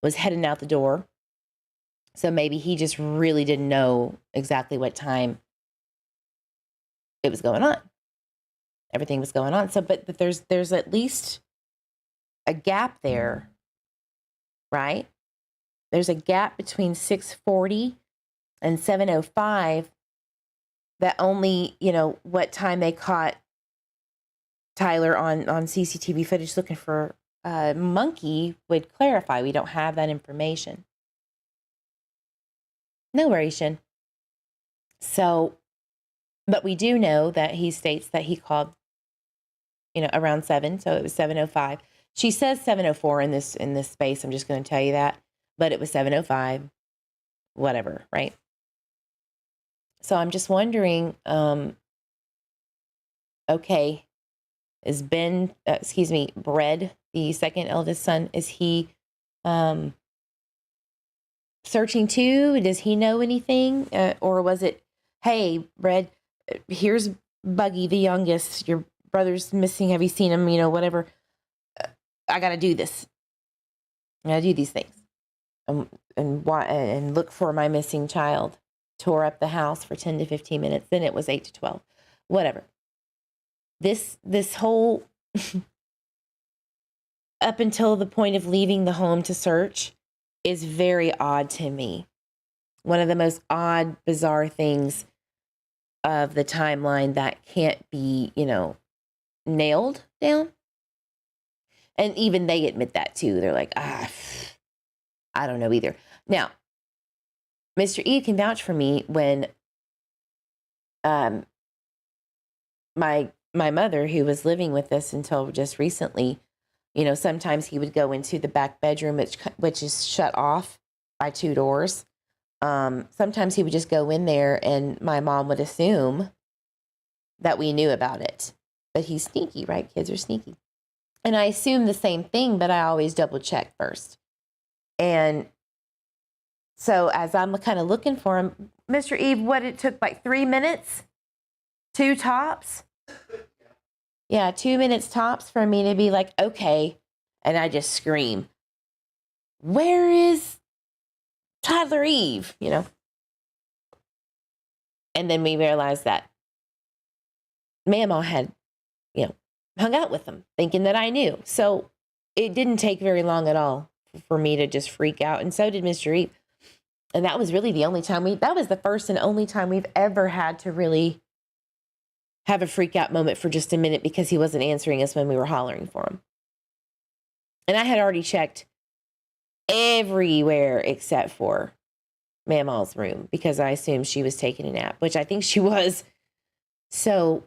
was heading out the door. So maybe he just really didn't know exactly what time it was going on. Everything was going on. So, but there's at least a gap there, right? There's a gap between 6:40 and 7:05 that only, what time they caught Tyler on CCTV footage looking for a monkey would clarify. We don't have that information. No worries, Shin. So, but we do know that he states that he called, around 7. So it was 7:05. She says 7:04 in this space. I'm just going to tell you that, but it was 7:05, whatever, right? So I'm just wondering, okay, is Bredd, the second eldest son, is he searching too? Does he know anything? Or was it, hey, Bredd, here's Buggy, the youngest, your brother's missing, have you seen him, whatever. I got to do this. I got to do these things. And look for my missing child. Tore up the house for 10 to 15 minutes. Then it was 8 to 12. Whatever. This whole up until the point of leaving the home to search is very odd to me. One of the most odd, bizarre things of the timeline that can't be, nailed down. And even they admit that too. They're like, I don't know either. Now, Mr. E can vouch for me when my mother, who was living with us until just recently, sometimes he would go into the back bedroom, which is shut off by 2 doors. Sometimes he would just go in there and my mom would assume that we knew about it. But he's sneaky, right? Kids are sneaky. And I assume the same thing, but I always double check first. And so as I'm kind of looking for him, Mr. Eve, it took like 3 minutes? 2 tops? Yeah, 2 minutes tops for me to be like, okay. And I just scream, where is Tyler Eve? And then we realized that Mamaw had, hung out with him, thinking that I knew. So it didn't take very long at all for me to just freak out. And so did Mr. Eve. And that was really the only time that was the first and only time we've ever had to really have a freak out moment for just a minute because he wasn't answering us when we were hollering for him. And I had already checked everywhere except for Mamaw's room because I assumed she was taking a nap, which I think she was. So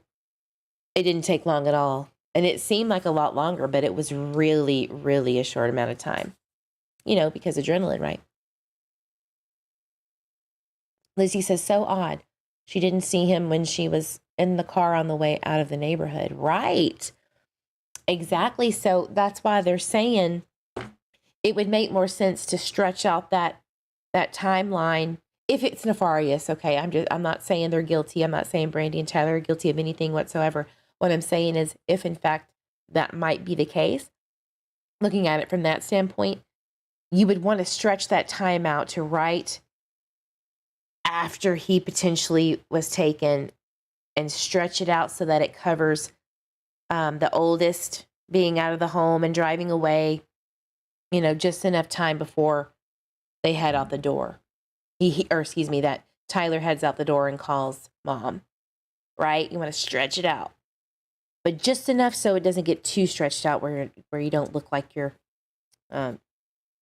it didn't take long at all. And it seemed like a lot longer, but it was really, really a short amount of time, because adrenaline, right? Lizzie says, so odd. She didn't see him when she was in the car on the way out of the neighborhood. Right. Exactly. So that's why they're saying it would make more sense to stretch out that timeline. If it's nefarious, okay, I'm not saying they're guilty. I'm not saying Brandy and Tyler are guilty of anything whatsoever. What I'm saying is if in fact that might be the case, looking at it from that standpoint, you would want to stretch that time out to right after he potentially was taken and stretch it out so that it covers the oldest being out of the home and driving away, just enough time before they head out the door. That Tyler heads out the door and calls Mom, right? You want to stretch it out, but just enough so it doesn't get too stretched out where you don't look like you're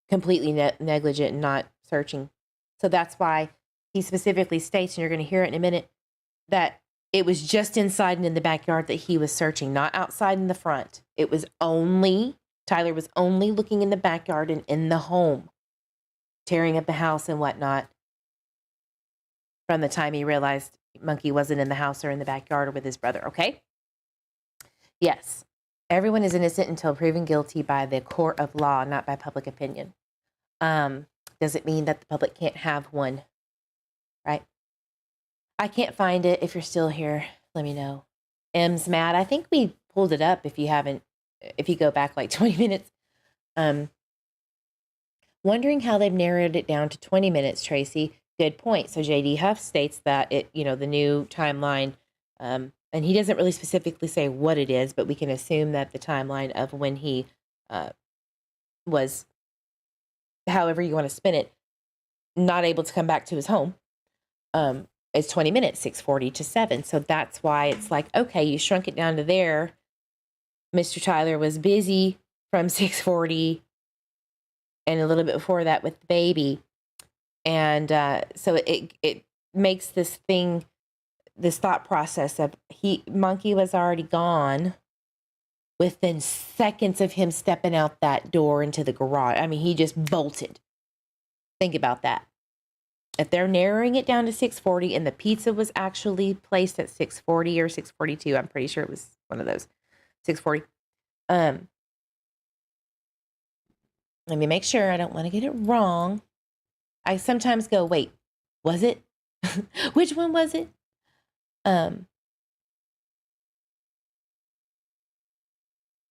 completely negligent and not searching. So that's why he specifically states, and you're going to hear it in a minute, that it was just inside and in the backyard that he was searching, not outside in the front. Tyler was only looking in the backyard and in the home, tearing up the house and whatnot from the time he realized Monkey wasn't in the house or in the backyard or with his brother, okay? Yes. Everyone is innocent until proven guilty by the court of law, not by public opinion. Does it mean that the public can't have one? Right? I can't find it. If you're still here, let me know. M's mad. I think we pulled it up if you go back like 20 minutes. Wondering how they've narrowed it down to 20 minutes, Tracy. Good point. So JD Huff states that the new timeline, and he doesn't really specifically say what it is, but we can assume that the timeline of when he was, however you want to spin it, not able to come back to his home, is 20 minutes, 6:40 to 7. So that's why it's like, okay, you shrunk it down to there. Mr. Tyler was busy from 6:40 and a little bit before that with the baby. And so it makes this thought process of Monkey was already gone within seconds of him stepping out that door into the garage. I mean, he just bolted. Think about that. If they're narrowing it down to 6:40 and the pizza was actually placed at 6:40 or 6:42, I'm pretty sure it was one of those, 6:40. Let me make sure. I don't want to get it wrong. I sometimes go, wait, was it? Which one was it? Let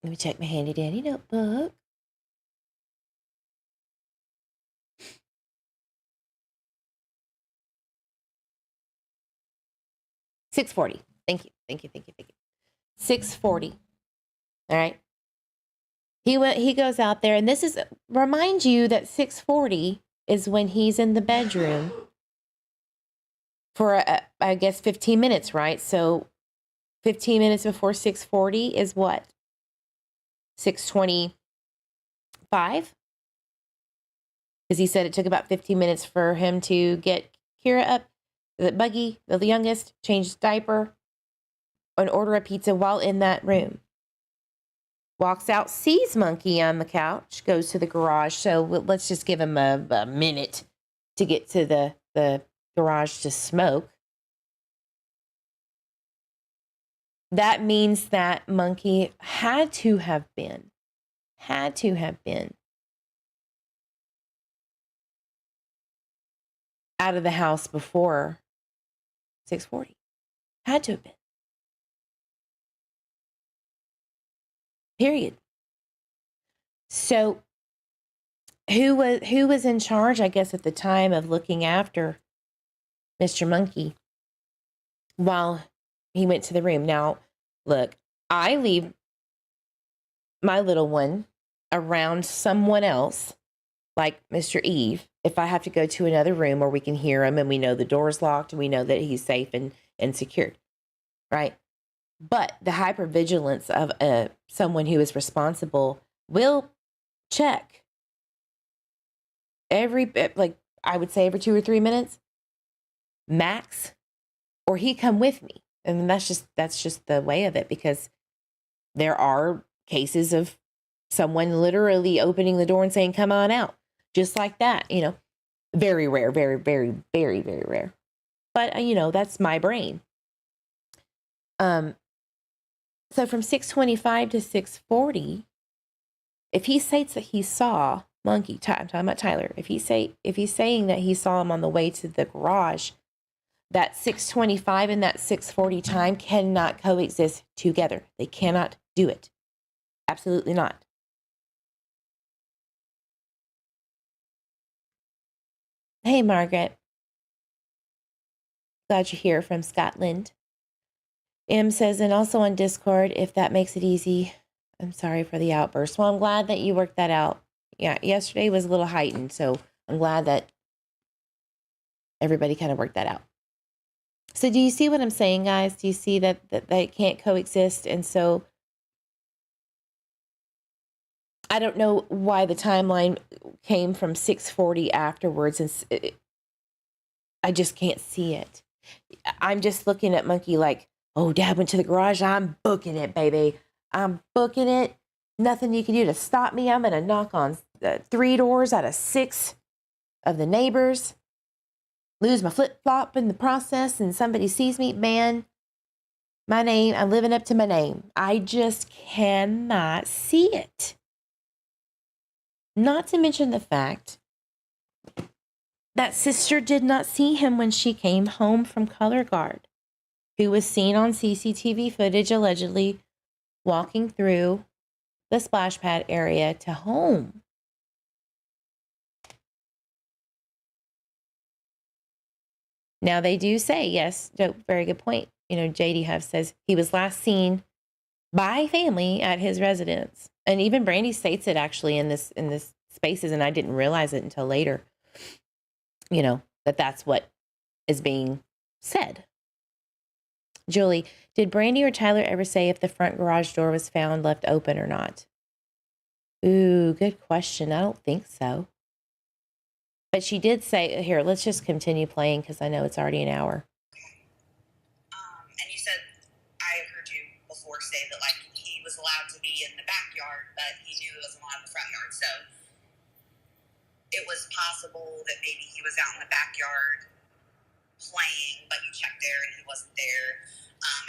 me check my handy dandy notebook. $6.40. Thank you. 6:40. All right. He goes out there, and this is, remind you that 6:40 is when he's in the bedroom for, I guess, 15 minutes, right? So 15 minutes before 6:40 is what? 6:25? Because he said it took about 15 minutes for him to get Kira up, the Buggy, the youngest, change diaper, and order a pizza while in that room. Walks out, sees Monkey on the couch, goes to the garage. So let's just give him a minute to get to the garage to smoke. That means that Monkey had to have been out of the house before 6:40. Had to have been. Period. So who was in charge, I guess, at the time of looking after Mr. Monkey while he went to the room? Now, look, I leave my little one around someone else, like Mr. Eve, if I have to go to another room where we can hear him and we know the door's locked and we know that he's safe and secured, right? But the hypervigilance of someone who is responsible will check I would say every 2 or 3 minutes max, or he come with me. And that's just the way of it, because there are cases of someone literally opening the door and saying, come on out, just like that, very rare, very, very, very, very rare. But, that's my brain. So from 6:25 to 6:40, if he states that he saw Monkey, I'm talking about Tyler, if he's saying that he saw him on the way to the garage, that 6:25 and that 6:40 time cannot coexist together. They cannot do it. Absolutely not. Hey, Margaret. Glad you're here from Scotland. M says, and also on Discord, if that makes it easy. I'm sorry for the outburst. Well, I'm glad that you worked that out. Yeah, yesterday was a little heightened, so I'm glad that everybody kind of worked that out. So do you see what I'm saying, guys? Do you see that they can't coexist? And so I don't know why the timeline came from 6:40 afterwards, and I just can't see it. I'm just looking at Monkey like, oh, Dad went to the garage. I'm booking it, baby. I'm booking it. Nothing you can do to stop me. I'm going to knock on 3 doors out of 6 of the neighbors. Lose my flip-flop in the process and somebody sees me. Man, My name, I'm living up to my name. I just cannot see it. Not to mention the fact that sister did not see him when she came home from color guard, who was seen on CCTV footage allegedly walking through the splash pad area to home. Now they do say, yes, very good point. You know, JD Huff says he was last seen by family at his residence. And even Brandy states it actually in this spaces, and I didn't realize it until later, you know, that's what is being said. Julie, did Brandy or Tyler ever say if the front garage door was found left open or not? Ooh, good question. I don't think so. But she did say, here, let's just continue playing because I know it's already an hour. And you said, I heard you before say that, like, he was allowed to be in the backyard, but he knew he wasn't allowed in the front yard. So it was possible that maybe he was out in the backyard playing, but you checked there and he wasn't there,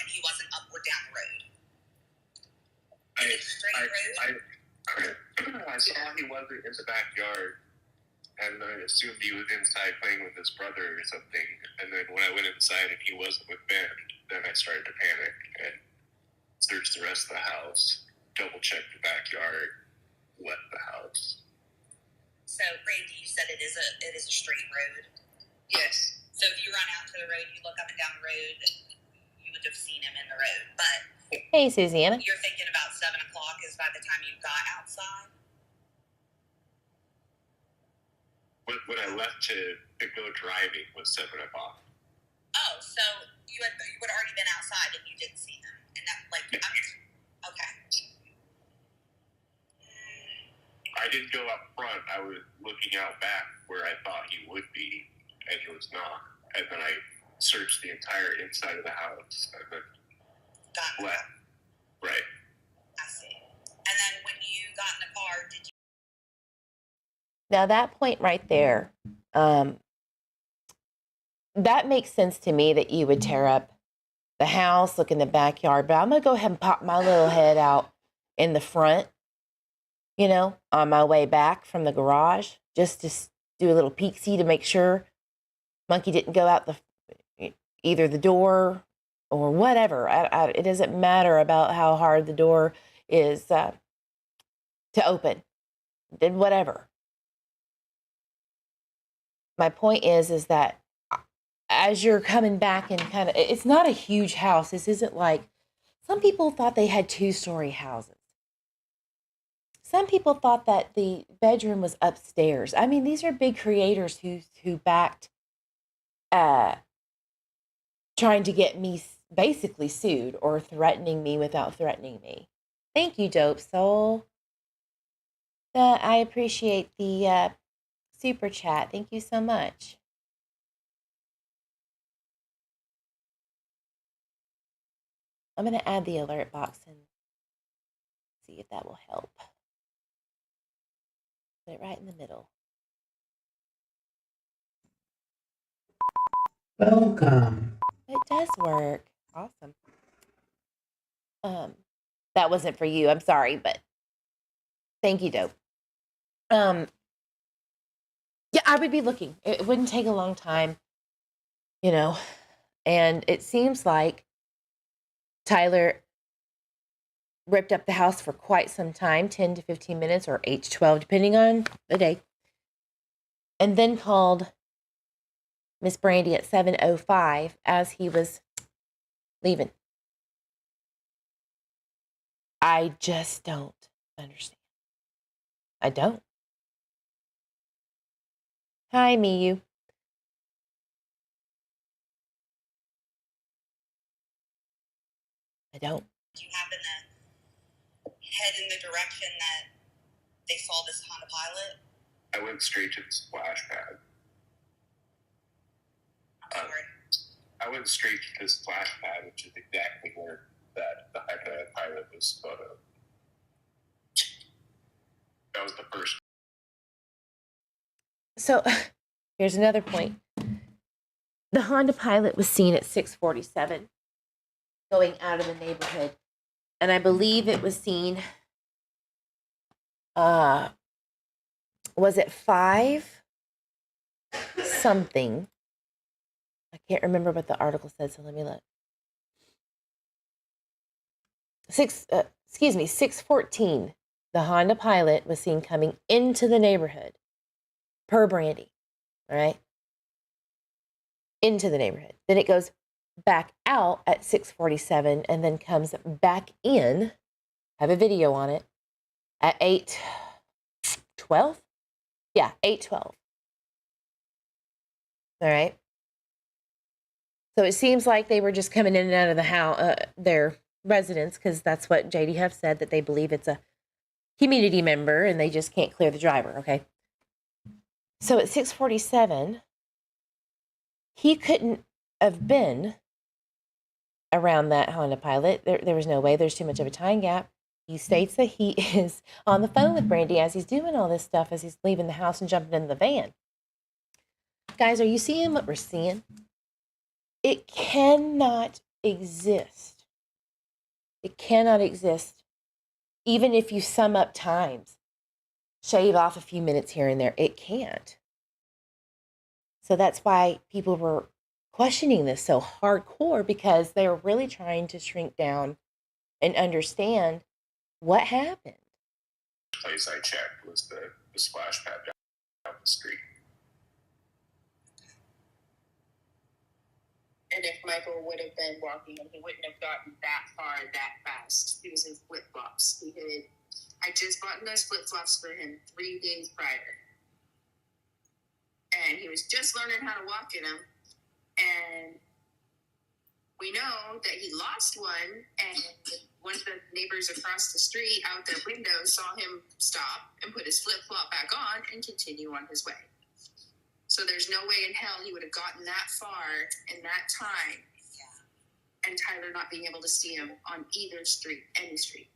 and he wasn't up or down the road. I saw he wasn't in the backyard, and I assumed he was inside playing with his brother or something. And then when I went inside and he wasn't with Ben, then I started to panic and searched the rest of the house, double-checked the backyard, left the house. So, Brandy, you said it is a straight road. Yes. So if you run out to the road, you look up and down the road, you would have seen him in the road. But hey, Susanna. You're thinking about 7 o'clock is by the time you got outside? When I left to go driving was 7 o'clock. Oh, so you would have already been outside and you didn't see him. And that, like, okay. I didn't go up front. I was looking out back where I thought he would be, and he was not. And then I searched the entire inside of the house and then left. Right. I see. And then when you got in the car, did you? Now that point right there, that makes sense to me that you would tear up the house, look in the backyard, but I'm going to go ahead and pop my little head out in the front, you know, on my way back from the garage, just to do a little peek-see to make sure Monkey didn't go out either the door or whatever. It doesn't matter about how hard the door is to open. Did whatever. My point is that as you're coming back and kind of, it's not a huge house. This isn't like, some people thought they had 2-story houses. Some people thought that the bedroom was upstairs. I mean, these are big creators who backed trying to get me basically sued or threatening me without threatening me. Thank you, Dope Soul. I appreciate the super chat. Thank you so much. I'm going to add the alert box and see if that will help. Put it right in the middle. Welcome. It does work. Awesome. That wasn't for you. I'm sorry, but thank you, Dope. Yeah, I would be looking. It wouldn't take a long time, you know. And it seems like Tyler ripped up the house for quite some time, 10 to 15 minutes or 8 to 12, depending on the day. And then called Miss Brandy at 7:05 as he was leaving. I just don't understand. I don't. Hi, Miyu. I don't. Do you happen to head in the direction that they saw this Honda Pilot? I went straight to the splash pad. I'm sorry. I went straight to the splash pad, which is exactly where the Honda Pilot was photo. That was the first. So here's another point. The Honda Pilot was seen at 6:47. going out of the neighborhood. And I believe it was seen, was it 5 something? I can't remember what the article said, so let me look. 6:14. The Honda Pilot was seen coming into the neighborhood, per Brandy, right? Into the neighborhood. Then it goes back out at 6:47 and then comes back in. Have a video on it at 8:12. Yeah, 8:12. All right. So it seems like they were just coming in and out of the house, their residence, because that's what JD have said, that they believe it's a community member and they just can't clear the driver. Okay. So at 6:47, he couldn't have been around that Honda Pilot. There was no way. There's too much of a time gap. He states that he is on the phone with Brandy as he's doing all this stuff, as he's leaving the house and jumping in the van. Guys, are you seeing what we're seeing? It cannot exist. It cannot exist. Even if you sum up times, shave off a few minutes here and there, it can't. So that's why people were questioning this so hardcore, because they were really trying to shrink down and understand what happened. The place I checked was the splash pad down the street. And if Michael would have been walking, he wouldn't have gotten that far that fast. He was in flip-flops. I just bought those flip-flops for him 3 days prior. And he was just learning how to walk in them. And we know that he lost one, and one of the neighbors across the street out their window saw him stop and put his flip-flop back on and continue on his way. So there's no way in hell he would have gotten that far in that time. Yeah. And Tyler not being able to see him on either street, any street.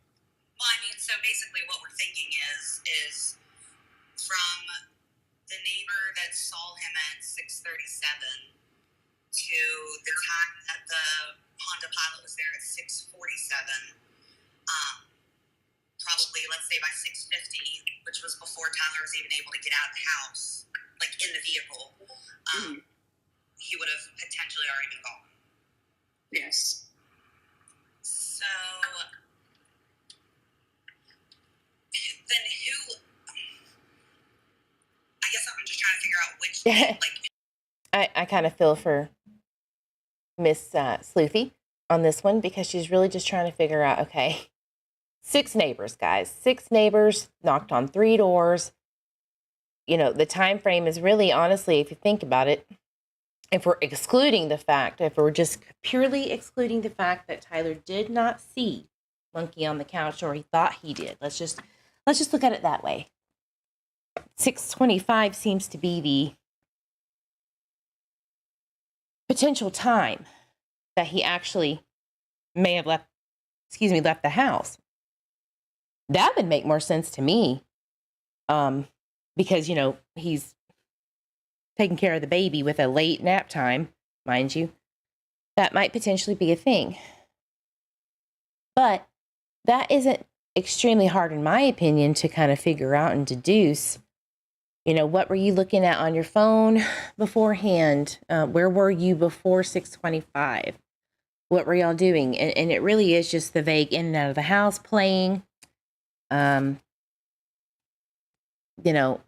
Well, I mean, so basically what we're thinking is from the neighbor that saw him at 6:37 to the time that the Honda Pilot was there at 6:47, probably, let's say by 6:50, which was before Tyler was even able to get out of the house, like in the vehicle, he would have potentially already been gone. Yes. So then who? I guess I'm just trying to figure out which, I kind of feel for Miss Sleuthy on this one, because she's really just trying to figure out, okay, 6 neighbors, guys. 6 neighbors, knocked on 3 doors. You know, the time frame is really, honestly, if you think about it, if we're just purely excluding the fact that Tyler did not see Monkey on the couch, or he thought he did. Let's just look at it that way. 6:25 seems to be the potential time that he actually may have left the house. That would make more sense to me. Because, you know, he's taking care of the baby with a late nap time, mind you. That might potentially be a thing. But that isn't extremely hard, in my opinion, to kind of figure out and deduce. You know, what were you looking at on your phone beforehand? Where were you before 6:25? What were y'all doing? And it really is just the vague in and out of the house, playing. You know,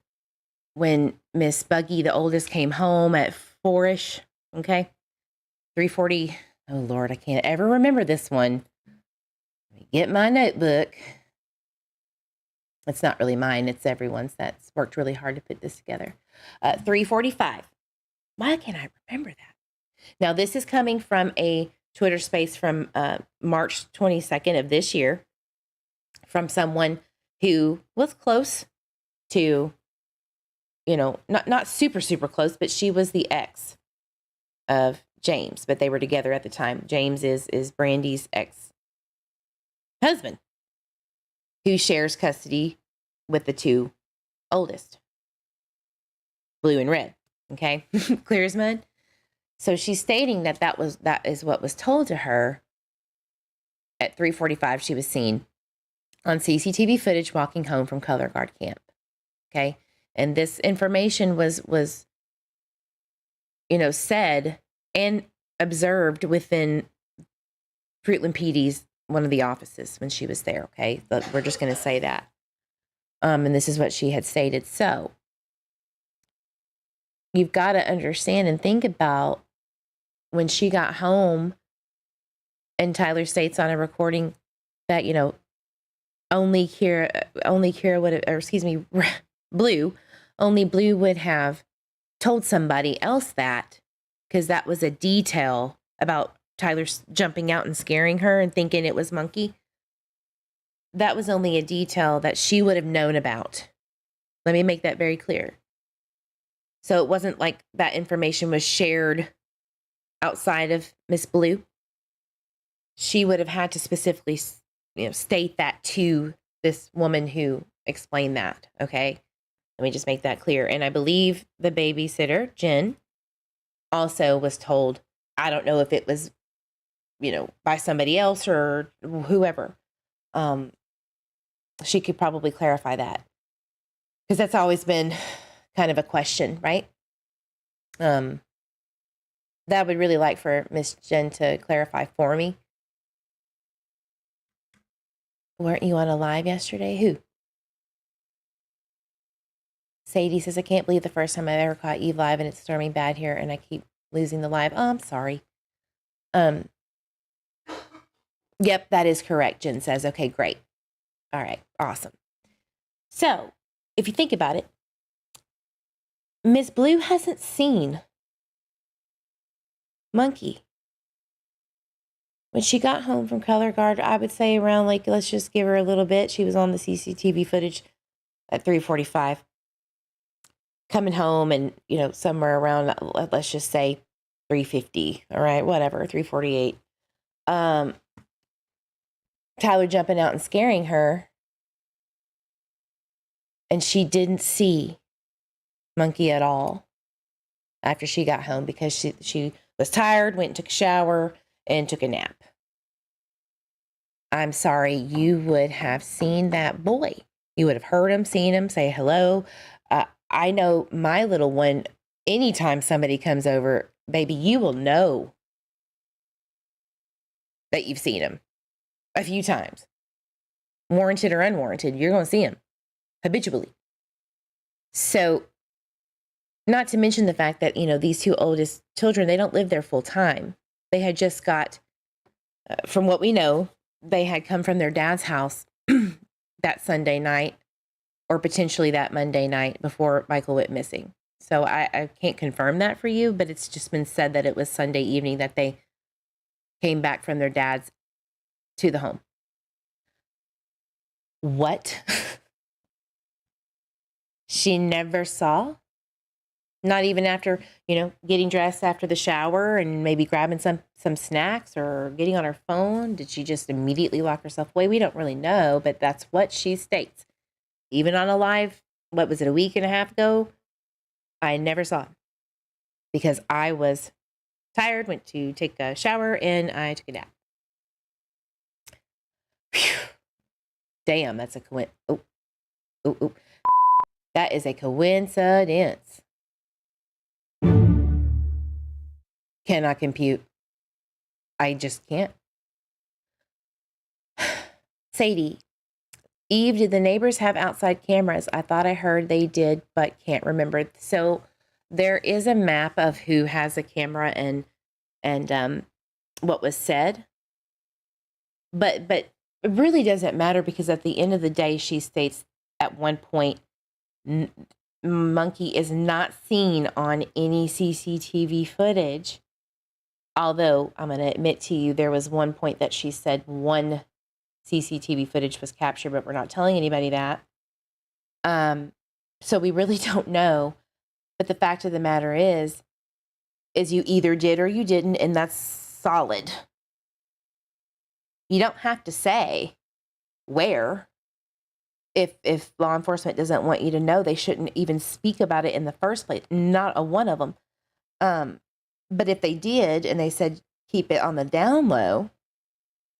when Miss Buggy, the oldest, came home at 4-ish, okay? 3:40. Oh, Lord, I can't ever remember this one. Let me get my notebook. It's not really mine. It's everyone's that's worked really hard to put this together. 3:45. Why can't I remember that? Now, this is coming from a Twitter space from March 22nd of this year, from someone who was close to, you know, not super, super close, but she was the ex of James, but they were together at the time. James is Brandy's ex-husband, who shares custody with the 2 oldest, Blue and Red. Okay, clear as mud. So she's stating that is what was told to her at 3:45, she was seen on CCTV footage walking home from color guard camp. Okay. And this information was, said and observed within Fruitland PD's, one of the offices when she was there. Okay. But we're just going to say that. And this is what she had stated. So you've got to understand and think about when she got home and Tyler states on a recording that, only Blue would have told somebody else that, because that was a detail about Tyler jumping out and scaring her and thinking it was Monkey. That was only a detail that she would have known about. Let me make that very clear. So it wasn't like that information was shared outside of Miss Blue. She would have had to specifically, state that to this woman who explained that. Okay. Let me just make that clear. And I believe the babysitter, Jen, also was told, I don't know if it was, by somebody else or whoever. She could probably clarify that, because that's always been kind of a question, right? That I would really like for Miss Jen to clarify for me. Weren't you on a live yesterday? Who? Sadie says, I can't believe the first time I've ever caught Eve live and it's storming bad here and I keep losing the live. Oh, I'm sorry. Yep, that is correct, Jen says. Okay, great. All right, awesome. So, if you think about it, Miss Blue hasn't seen Monkey. When she got home from color guard, I would say around, let's just give her a little bit. She was on the CCTV footage at 3:45. Coming home and, somewhere around, let's just say 3:50. All right, whatever, 3:48. Tyler jumping out and scaring her. And she didn't see Monkey at all after she got home, because she was tired, went and took a shower, and took a nap. I'm sorry, you would have seen that boy. You would have heard him, seen him, say hello. I know my little one, anytime somebody comes over, baby, you will know that you've seen him a few times. Warranted or unwarranted, you're going to see him habitually. So, not to mention the fact that, these two oldest children, they don't live there full time. They had just got, from what we know, they had come from their dad's house that Sunday night, or potentially that Monday night before Michael went missing. So I can't confirm that for you, but it's just been said that it was Sunday evening that they came back from their dad's to the home. What? She never saw? Not even after, getting dressed after the shower and maybe grabbing some snacks or getting on her phone? Did she just immediately lock herself away? We don't really know, but that's what she states. Even on a live, what was it, a week and a half ago? I never saw him because I was tired, went to take a shower, and I took a nap. Whew. Damn, that's a coincidence. Oh. That is a coincidence. Cannot compute. I just can't. Sadie, Eve, did the neighbors have outside cameras? I thought I heard they did, but can't remember. So there is a map of who has a camera and what was said. But it really doesn't matter, because at the end of the day, she states at one point, Monkey is not seen on any CCTV footage. Although I'm going to admit to you, there was one point that she said one CCTV footage was captured, but we're not telling anybody that. So we really don't know. But the fact of the matter is you either did or you didn't, and that's solid. You don't have to say where. If law enforcement doesn't want you to know, they shouldn't even speak about it in the first place. Not a one of them. But if they did and they said keep it on the down low,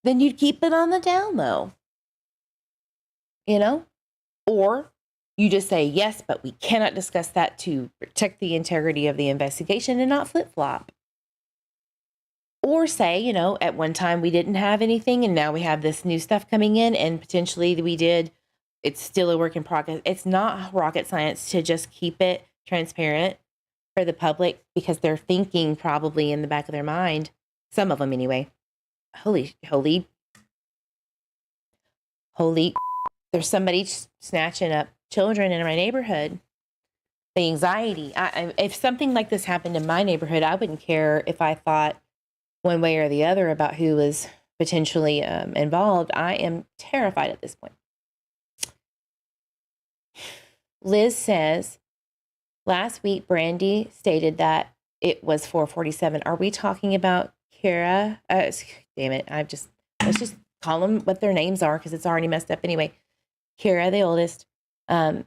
then you'd keep it on the down low, you know? Or you just say, yes, but we cannot discuss that to protect the integrity of the investigation and not flip-flop. Or say, you know, at one time we didn't have anything and now we have this new stuff coming in and potentially we did. It's still a work in progress. It's not rocket science to just keep it transparent for the public because they're thinking probably in the back of their mind, some of them anyway, holy, there's somebody snatching up children in my neighborhood. The anxiety. If something like this happened in my neighborhood, I wouldn't care if I thought one way or the other about who was potentially involved. I am terrified at this point. Liz says, last week, Brandy stated that it was 4:47. Are we talking about Kara? Damn it. Let's just call them what their names are because it's already messed up anyway. Kara, the oldest. Is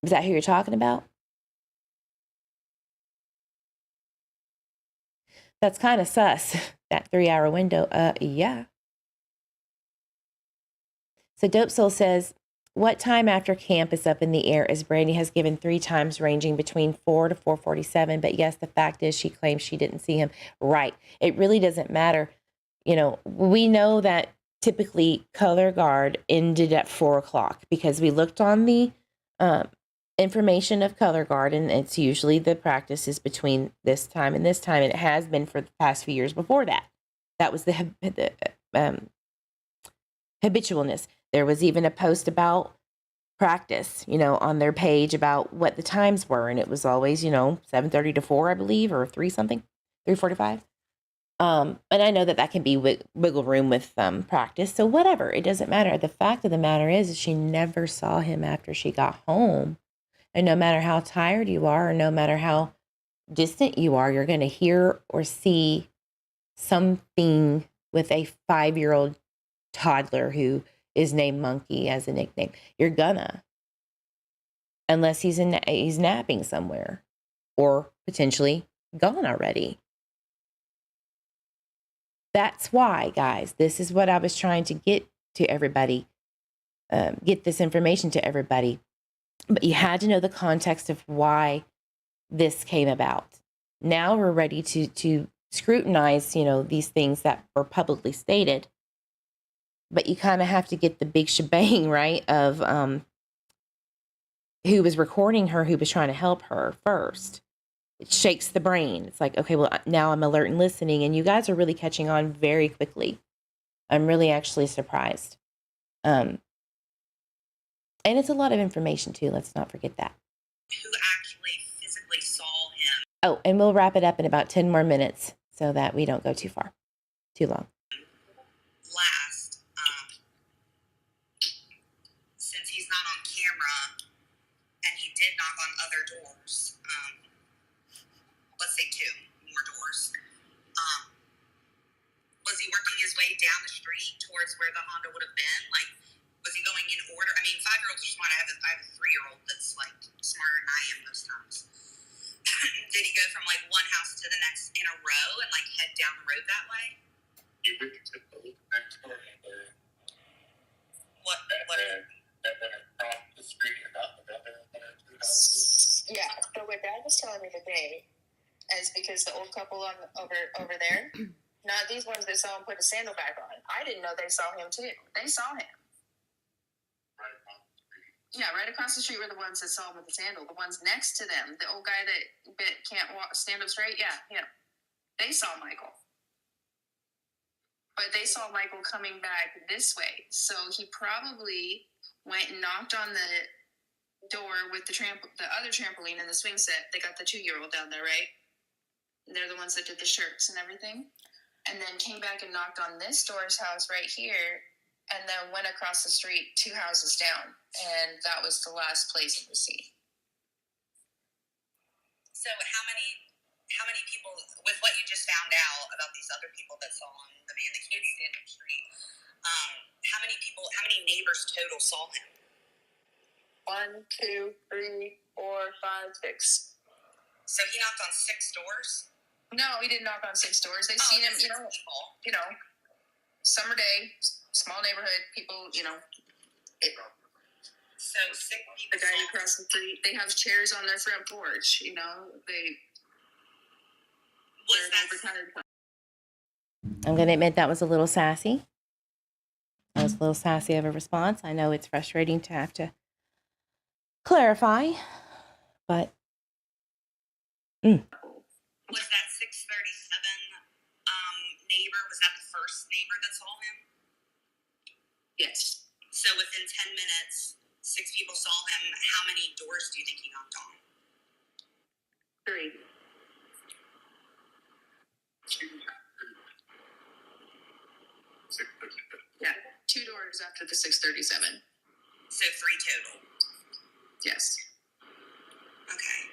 that who you're talking about? That's kind of sus, that 3-hour window. Yeah. So Dope Soul says, what time after camp is up in the air, as Brandy has given 3 times ranging between 4 to 4:47. But yes, the fact is she claims she didn't see him. Right. It really doesn't matter. You know, we know that typically color guard ended at 4 o'clock because we looked on the information of color guard, and it's usually the practice is between this time and this time, and it has been for the past few years before that. That was the habitualness. There was even a post about practice, you know, on their page about what the times were, and it was always, you know, 7:30 to 4, I believe, or 3:45. And I know that can be wiggle room with practice. So whatever, it doesn't matter. The fact of the matter is she never saw him after she got home. And no matter how tired you are, or no matter how distant you are, you're going to hear or see something with a 5-year-old toddler who is named Monkey as a nickname. You're gonna, unless he's napping somewhere or potentially gone already. That's why, guys, this is what I was trying to get to everybody, get this information to everybody. But you had to know the context of why this came about. Now we're ready to scrutinize, you know, these things that were publicly stated. But you kind of have to get the big shebang, right, of who was recording her, who was trying to help her first. It shakes the brain. It's like, okay, well, now I'm alert and listening. And you guys are really catching on very quickly. I'm really actually surprised. And it's a lot of information, too. Let's not forget that. Who actually physically saw him? Oh, and we'll wrap it up in about 10 more minutes so that we don't go too long. Last, since he's not on camera, and he did knock on other doors, let's say 2 more doors, was he working his way down the street towards where the Honda would have been? Like, was he going in order? I mean, 5-year-olds are smart. I have a 3-year-old that's, like, smarter than I am most times. Did he go from, like, one house to the next in a row and, like, head down the road that way? He went to the next door neighbor. What? And then across the street and up another 2 houses. Yeah, but what Dad was telling me today is because the old couple over there, not these ones that saw him put a sandal back on. I didn't know they saw him too. They saw him. Right across the street. Yeah, right across the street were the ones that saw him with the sandal. The ones next to them, the old guy that can't stand up straight. Yeah, him. They saw Michael. But they saw Michael coming back this way. So he probably went and knocked on the door with the other trampoline and the swing set. They got the 2-year-old down there, right? And they're the ones that did the shirts and everything. And then came back and knocked on this door's house right here, and then went across the street 2 houses down. And that was the last place he was seen. So how many people, with what you just found out about these other people that saw him, the man that can't stand up straight, how many neighbors total saw him? 1, 2, 3, 4, 5, 6. So he knocked on 6 doors? No, he didn't knock on 6 doors. They've seen him, you know. summer day, small neighborhood, people, So sick the people. guy across the street, they have chairs on their front porch, Was they're that retired. I'm going to admit that was a little sassy. That was a little sassy of a response. I know it's frustrating to have to clarify, but was that 637 neighbor? Was that the first neighbor that saw him? Yes. So within 10 minutes, 6 people saw him. How many doors do you think he knocked on? 3. Yeah, 2 doors after the 637. So 3 total. Yes. Okay.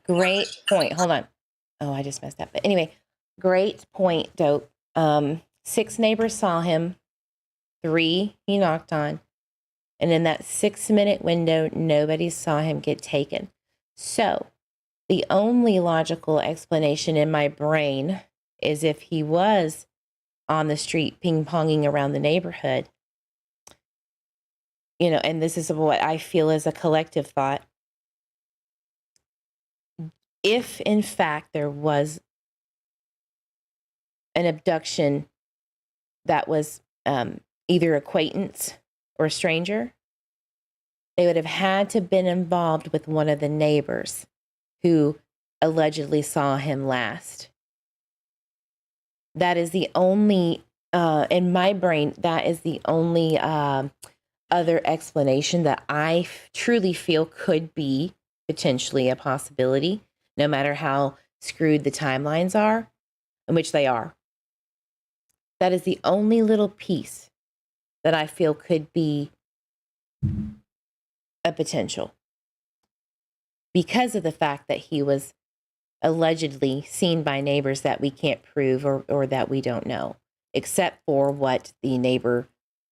great point. Hold on. Oh, I just messed up. But anyway, great point, Dope. 6 neighbors saw him. 3 he knocked on. And in that 6-minute window, nobody saw him get taken. So the only logical explanation in my brain is if he was on the street ping-ponging around the neighborhood, and this is what I feel is a collective thought. If, in fact, there was an abduction that was either acquaintance or stranger, they would have had to have been involved with one of the neighbors who allegedly saw him last. That is the only, in my brain, that is the only other explanation that I truly feel could be potentially a possibility, no matter how screwed the timelines are, in which they are. That is the only little piece that I feel could be a potential, because of the fact that he was allegedly seen by neighbors that we can't prove or that we don't know, except for what the neighbor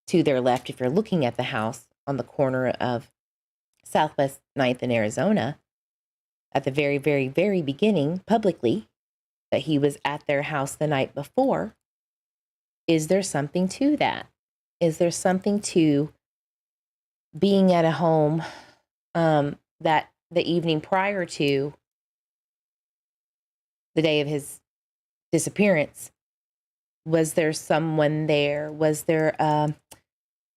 to their left, if you're looking at the house on the corner of Southwest 9th in Arizona, at the very, very, very beginning, publicly, that he was at their house the night before. Is there something to that? Is there something to being at a home that the evening prior to the day of his disappearance, was there someone there? Was there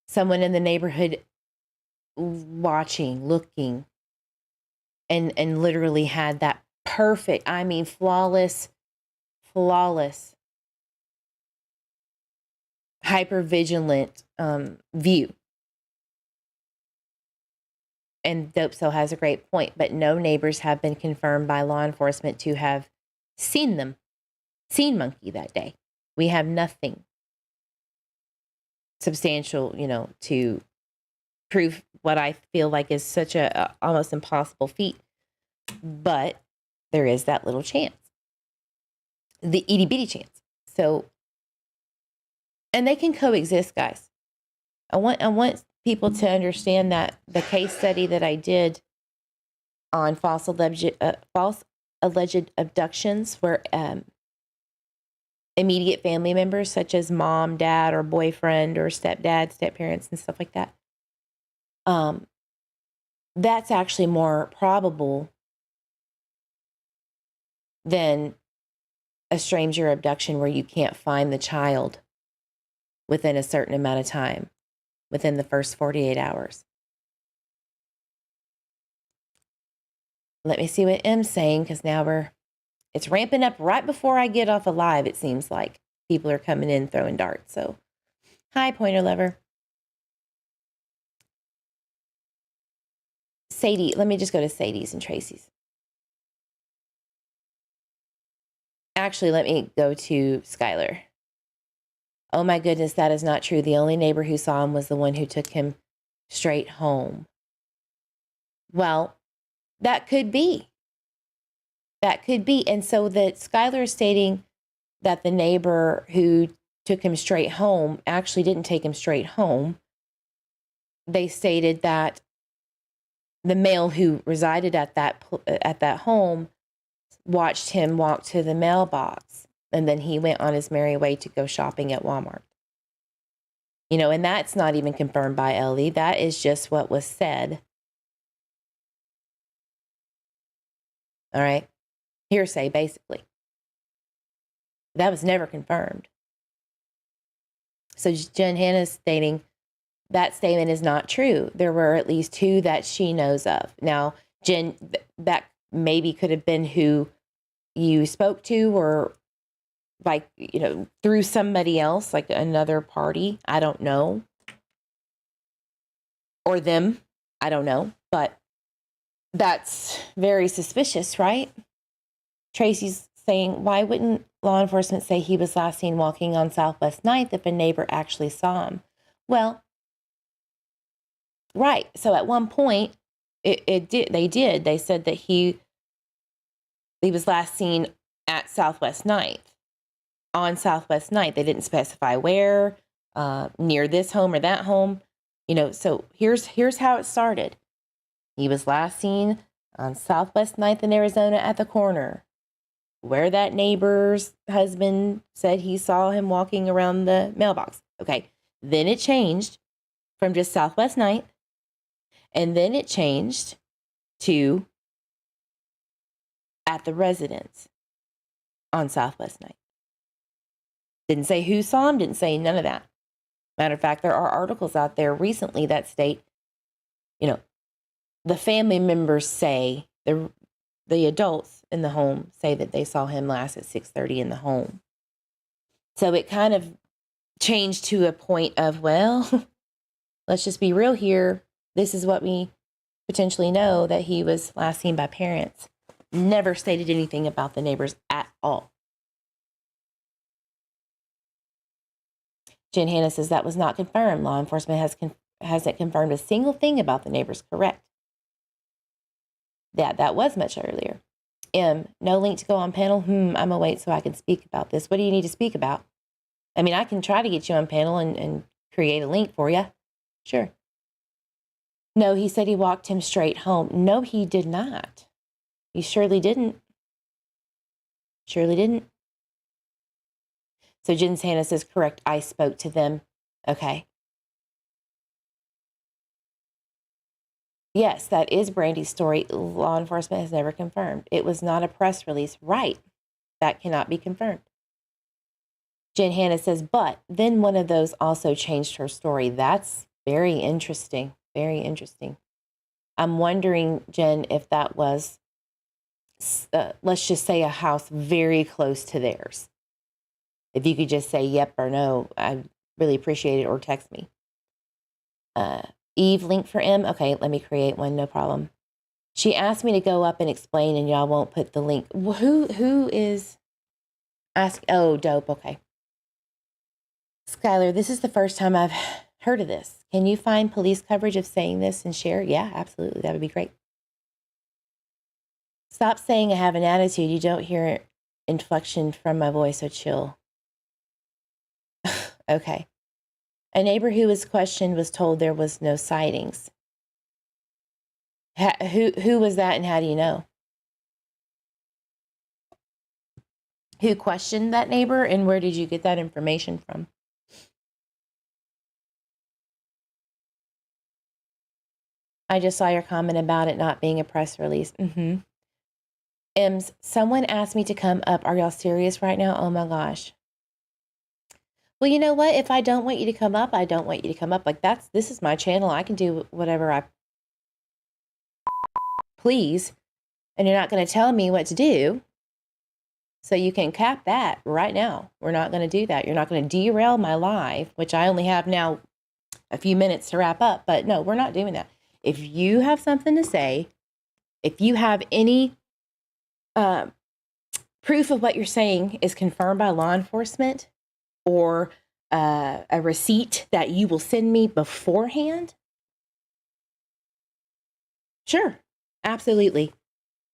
someone in the neighborhood watching, looking, and literally had that perfect, I mean, flawless, hyper-vigilant view? And Dope Cell has a great point, but no neighbors have been confirmed by law enforcement to have seen Monkey that day. We have nothing substantial, to prove what I feel like is such a almost impossible feat. But there is that little chance, the itty bitty chance. So, and they can coexist, guys. I want people to understand that the case study that I did on false alleged abductions, where immediate family members such as mom, dad, or boyfriend, or stepdad, stepparents, and stuff like that, that's actually more probable than a stranger abduction where you can't find the child within a certain amount of time, within the first 48 hours. Let me see what M's saying, because now it's ramping up right before I get off a live, it seems like. People are coming in throwing darts. So, hi, Pointer Lover. Sadie, let me just go to Sadie's and Tracy's. Actually, let me go to Skylar. Oh my goodness, that is not true. The only neighbor who saw him was the one who took him straight home. Well, that could be. That could be. And so that Skylar is stating that the neighbor who took him straight home actually didn't take him straight home. They stated that the male who resided at that home watched him walk to the mailbox And then he went on his merry way to go shopping at Walmart. You know, and that's not even confirmed by Ellie. That is just what was said. All right. Hearsay, basically. That was never confirmed. So Jen Hannah's stating that statement is not true. There were at least 2 that she knows of. Now, Jen, that maybe could have been who you spoke to, or like, you know, through somebody else, like another party. I don't know. Or them. I don't know. But that's very suspicious, right? Tracy's saying, why wouldn't law enforcement say he was last seen walking on Southwest 9th if a neighbor actually saw him? Well, right. So at one point, they said that he was last seen at Southwest 9th, on Southwest 9th. They didn't specify where, near this home or that home. You know, so here's how it started. He was last seen on Southwest 9th in Arizona at the corner, where that neighbor's husband said he saw him walking around the mailbox. Okay. Then it changed from just Southwest 9th. And then it changed to at the residence on Southwest 9th. Didn't say who saw him, didn't say none of that. Matter of fact, there are articles out there recently that state, you know, the family members say, the adults in the home say that they saw him last at 6:30 in the home. So it kind of changed to a point of, well, let's just be real here. This is what we potentially know, that he was last seen by parents. Never stated anything about the neighbors at all. Jen Hannah says that was not confirmed. Law enforcement hasn't confirmed a single thing about the neighbors. Correct. Yeah, that was much earlier. No link to go on panel. I'm gonna wait so I can speak about this. What do you need to speak about? I mean, I can try to get you on panel and create a link for you. Sure. No, he said he walked him straight home. No, he did not. He surely didn't. Surely didn't. So Jen Hannah says, correct, I spoke to them. Okay. Yes, that is Brandy's story. Law enforcement has never confirmed. It was not a press release. Right. That cannot be confirmed. Jen Hannah says, but then one of those also changed her story. That's very interesting. Very interesting. I'm wondering, Jen, if that was, let's just say, a house very close to theirs. If you could just say yep or no, I'd really appreciate it, or text me. Eve, link for M. Okay, let me create one, no problem. She asked me to go up and explain, and y'all won't put the link. Who is asking? Oh, dope. Okay. Skylar, this is the first time I've heard of this. Can you find police coverage of saying this and share? Yeah, absolutely. That would be great. Stop saying I have an attitude. You don't hear inflection from my voice, so chill. Okay. A neighbor who was questioned was told there was no sightings. Who was that, and how do you know? Who questioned that neighbor, and where did you get that information from? I just saw your comment about it not being a press release. Ems, someone asked me to come up. Are y'all serious right now? Oh my gosh. Well, you know what? If I don't want you to come up, I don't want you to come up. Like, this is my channel. I can do whatever I please. And you're not going to tell me what to do. So you can cap that right now. We're not going to do that. You're not going to derail my live, which I only have now a few minutes to wrap up. But no, we're not doing that. If you have something to say, if you have any proof of what you're saying is confirmed by law enforcement, or a receipt that you will send me beforehand, sure, absolutely.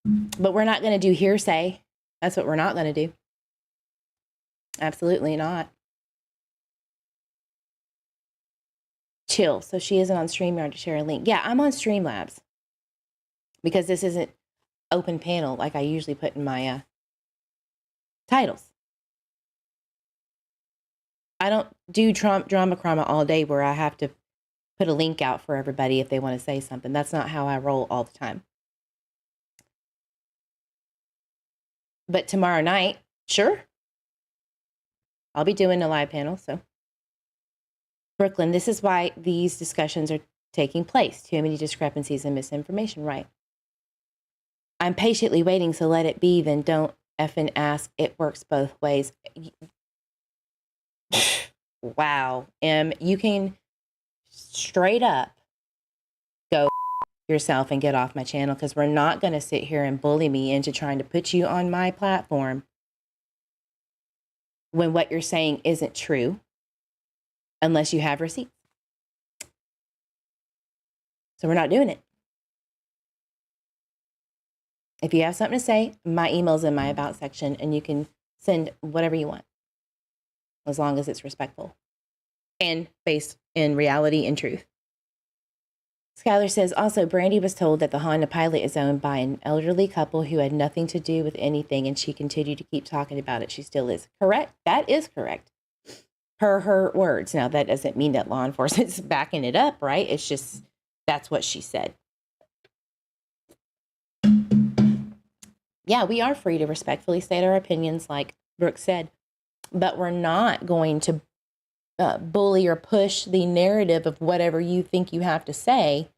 But we're not going to do hearsay. That's what we're not going to do. Absolutely not. Chill. So she isn't on StreamYard to share a link. Yeah, I'm on Streamlabs because this isn't open panel like I usually put in my titles. I don't do drama crama all day where I have to put a link out for everybody if they want to say something. That's not how I roll all the time. But tomorrow night, sure, I'll be doing a live panel. So, Brooklyn, this is why these discussions are taking place. Too many discrepancies and misinformation, right? I'm patiently waiting, so let it be. Then don't effing ask. It works both ways. Wow. You can straight up go yourself and get off my channel, because we're not going to sit here and bully me into trying to put you on my platform when what you're saying isn't true unless you have receipts. So we're not doing it. If you have something to say, my email's in my about section, and you can send whatever you want, as long as it's respectful and based in reality and truth. Skylar says, also, Brandy was told that the Honda Pilot is owned by an elderly couple who had nothing to do with anything, and she continued to keep talking about it. She still is. Correct. That is correct. Per her words. Now, that doesn't mean that law enforcement's backing it up, right? It's just, that's what she said. Yeah, we are free to respectfully state our opinions, like Brooke said, but we're not going to bully or push the narrative of whatever you think you have to say.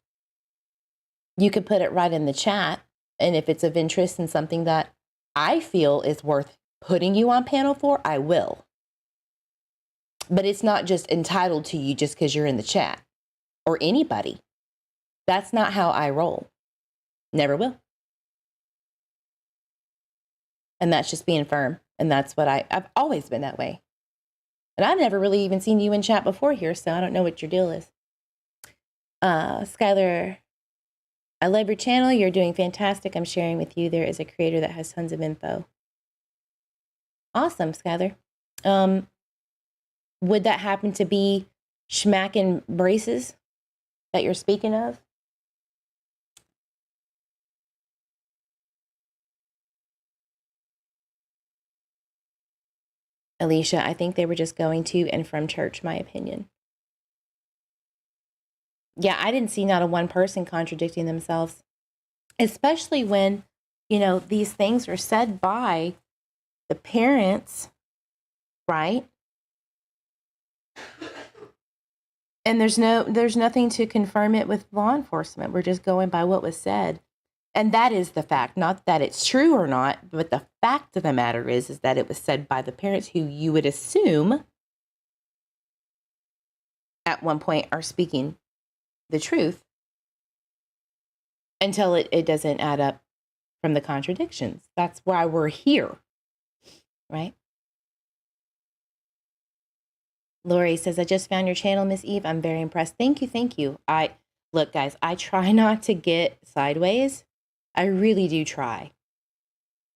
You could put it right in the chat, and if it's of interest and something that I feel is worth putting you on panel for, I will. But it's not just entitled to you just because you're in the chat, or anybody. That's not how I roll. Never will. And that's just being firm. And that's what I've always been that way. And I've never really even seen you in chat before here, so I don't know what your deal is. Skylar, I love your channel. You're doing fantastic. I'm sharing with you. There is a creator that has tons of info. Awesome, Skylar. Would that happen to be Schmackin' Braces that you're speaking of? Alicia, I think they were just going to and from church, my opinion. Yeah, I didn't see not a one person contradicting themselves, especially when, you know, these things are said by the parents, right? And there's nothing to confirm it with law enforcement. We're just going by what was said. And that is the fact, not that it's true or not, but the fact of the matter is that it was said by the parents, who you would assume at one point are speaking the truth, until it doesn't add up from the contradictions. That's why we're here, right? Lori says, I just found your channel, Miss Eve. I'm very impressed. Thank you. Thank you. Look, guys, I try not to get sideways. I really do try.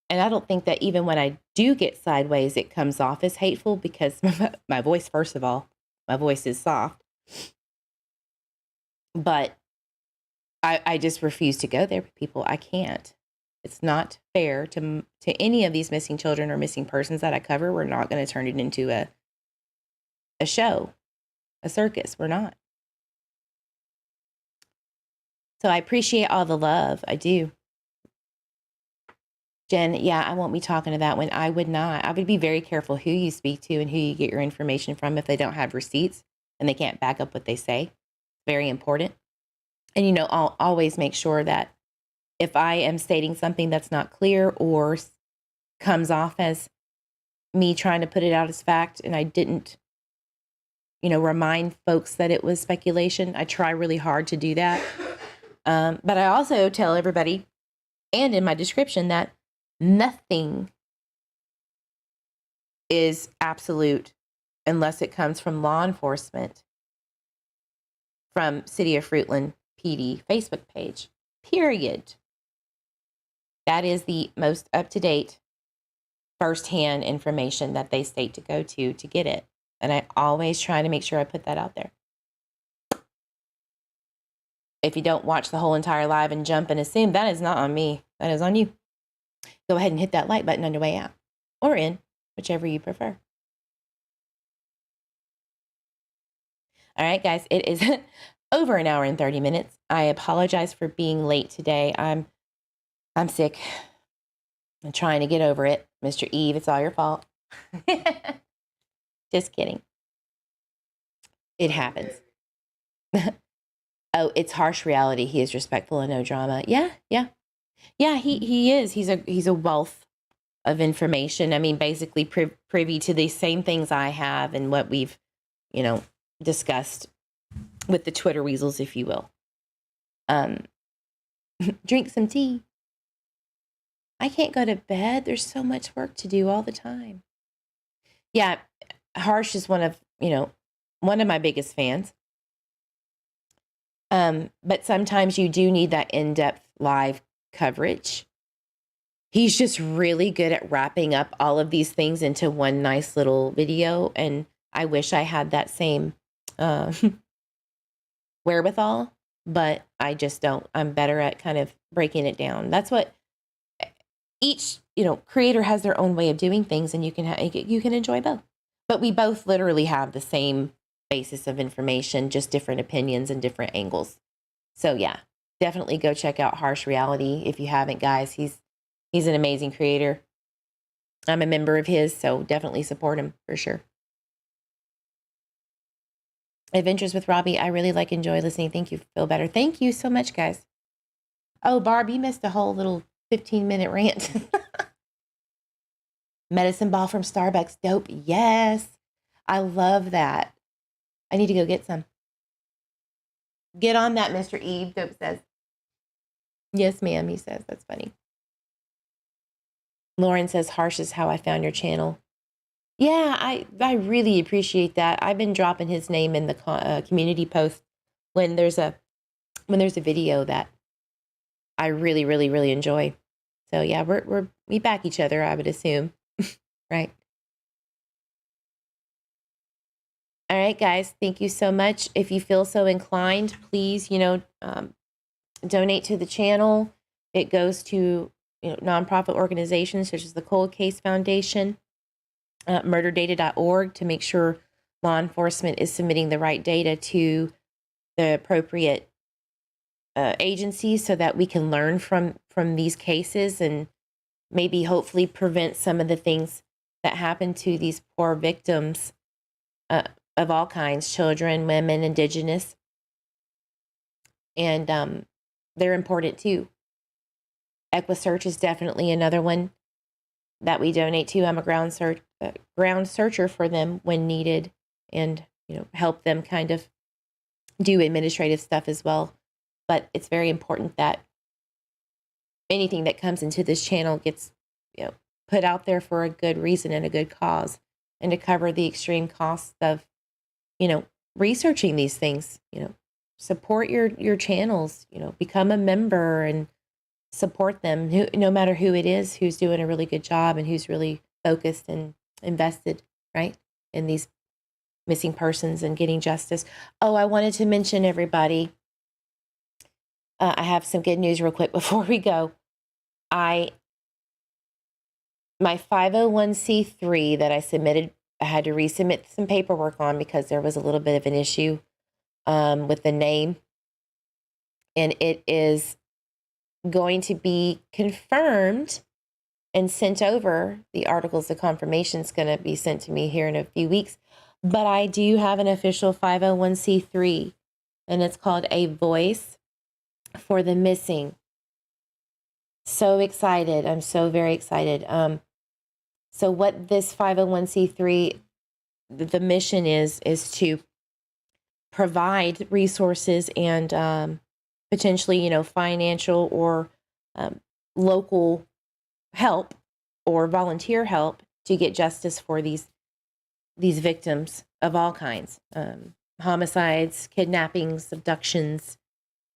And I don't think that even when I do get sideways, it comes off as hateful, because my voice, first of all, my voice is soft. But I just refuse to go there with people. I can't. It's not fair to any of these missing children or missing persons that I cover. We're not going to turn it into a show, a circus. We're not. So I appreciate all the love. I do. Jen, yeah, I won't be talking to that one. I would not. I would be very careful who you speak to and who you get your information from if they don't have receipts and they can't back up what they say. Very important. And, you know, I'll always make sure that if I am stating something that's not clear or comes off as me trying to put it out as fact, and I didn't, you know, remind folks that it was speculation, I try really hard to do that. But I also tell everybody, and in my description, that nothing is absolute unless it comes from law enforcement, from City of Fruitland PD Facebook page, period. That is the most up-to-date, firsthand information that they state to go to get it. And I always try to make sure I put that out there. If you don't watch the whole entire live and jump and assume, that is not on me. That is on you. Go ahead and hit that like button on your way out or in, whichever you prefer. All right, guys, it is over an hour and 30 minutes. I apologize for being late today. I'm sick. I'm trying to get over it. Mr. Eve, it's all your fault. Just kidding. It happens. Oh, it's harsh reality. He is respectful and no drama. Yeah. He is. He's a wealth of information. I mean, basically privy to the same things I have and what we've, discussed with the Twitter weasels, if you will. Drink some tea. I can't go to bed. There's so much work to do all the time. Yeah, Harsh is one of my biggest fans. But sometimes you do need that in-depth live coverage. He's just really good at wrapping up all of these things into one nice little video. And I wish I had that same wherewithal, but I just don't. I'm better at kind of breaking it down. That's what each, creator has their own way of doing things, and you can enjoy both. But we both literally have the same basis of information, just different opinions and different angles. So yeah, definitely go check out Harsh Reality if you haven't, guys. He's an amazing creator. I'm a member of his, so definitely support him for sure. Adventures with Robbie, I really enjoy listening. Thank you. Feel better. Thank you so much, guys. Oh, Barb, you missed a whole little 15-minute rant. Medicine ball from Starbucks. Dope. Yes. I love that. I need to go get some. Get on that, Mr. Eve, Dope says. Yes, ma'am, he says. That's funny. Lauren says, Harsh is how I found your channel. Yeah, I really appreciate that. I've been dropping his name in the community post when there's a video that I really, really, really enjoy. So yeah, we back each other, I would assume. Right. All right, guys, thank you so much. If you feel so inclined, please, donate to the channel. It goes to nonprofit organizations such as the Cold Case Foundation, murderdata.org, to make sure law enforcement is submitting the right data to the appropriate agencies, so that we can learn from these cases and maybe hopefully prevent some of the things that happen to these poor victims of all kinds, children, women, indigenous. And they're important too. EquiSearch is definitely another one that we donate to. I'm a ground searcher for them when needed, and help them kind of do administrative stuff as well. But it's very important that anything that comes into this channel gets put out there for a good reason and a good cause, and to cover the extreme costs of researching these things. Support your channels, become a member and support them, no matter who it is who's doing a really good job and who's really focused and invested, right, in these missing persons and getting justice. Oh, I wanted to mention, everybody, I have some good news real quick before we go. My 501c3 that I submitted, I had to resubmit some paperwork on because there was a little bit of an issue with the name, and it is going to be confirmed and sent over. The articles of confirmation is going to be sent to me here in a few weeks, but I do have an official 501c3, and it's called A Voice for the Missing. So excited. I'm so very excited. So what this 501c3, the mission is to provide resources and potentially, financial or local help or volunteer help to get justice for these victims of all kinds, homicides, kidnappings, abductions,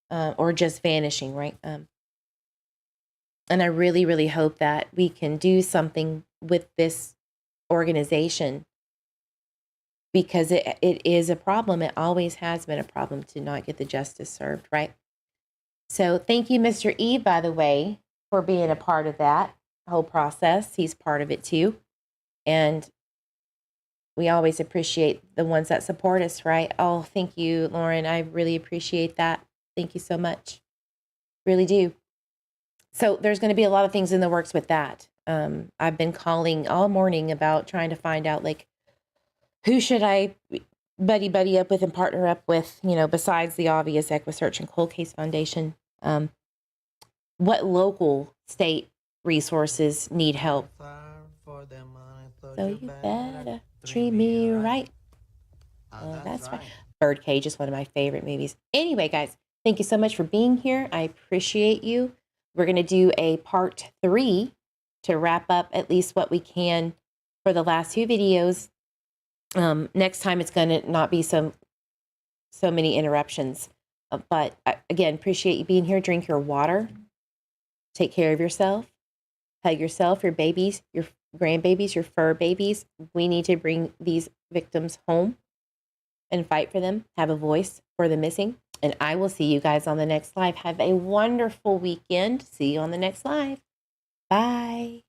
or just vanishing, right? And I really, really hope that we can do something with this organization, because it is a problem. It always has been a problem to not get the justice served, right? So thank you, Mr. E, by the way, for being a part of that whole process. He's part of it too. And we always appreciate the ones that support us, right? Oh, thank you, Lauren. I really appreciate that. Thank you so much. Really do. So there's going to be a lot of things in the works with that. I've been calling all morning about trying to find out, like, who should I buddy up with and partner up with, besides the obvious EquiSearch and Cold Case Foundation. What local state resources need help? So you better treat me right. Oh, that's right. Birdcage is one of my favorite movies. Anyway, guys, thank you so much for being here. I appreciate you. We're going to do a part 3 to wrap up at least what we can for the last 2 videos. Next time it's going to not be so many interruptions. But again, appreciate you being here. Drink your water. Take care of yourself. Hug yourself, your babies, your grandbabies, your fur babies. We need to bring these victims home and fight for them. Have a voice for the missing. And I will see you guys on the next live. Have a wonderful weekend. See you on the next live. Bye.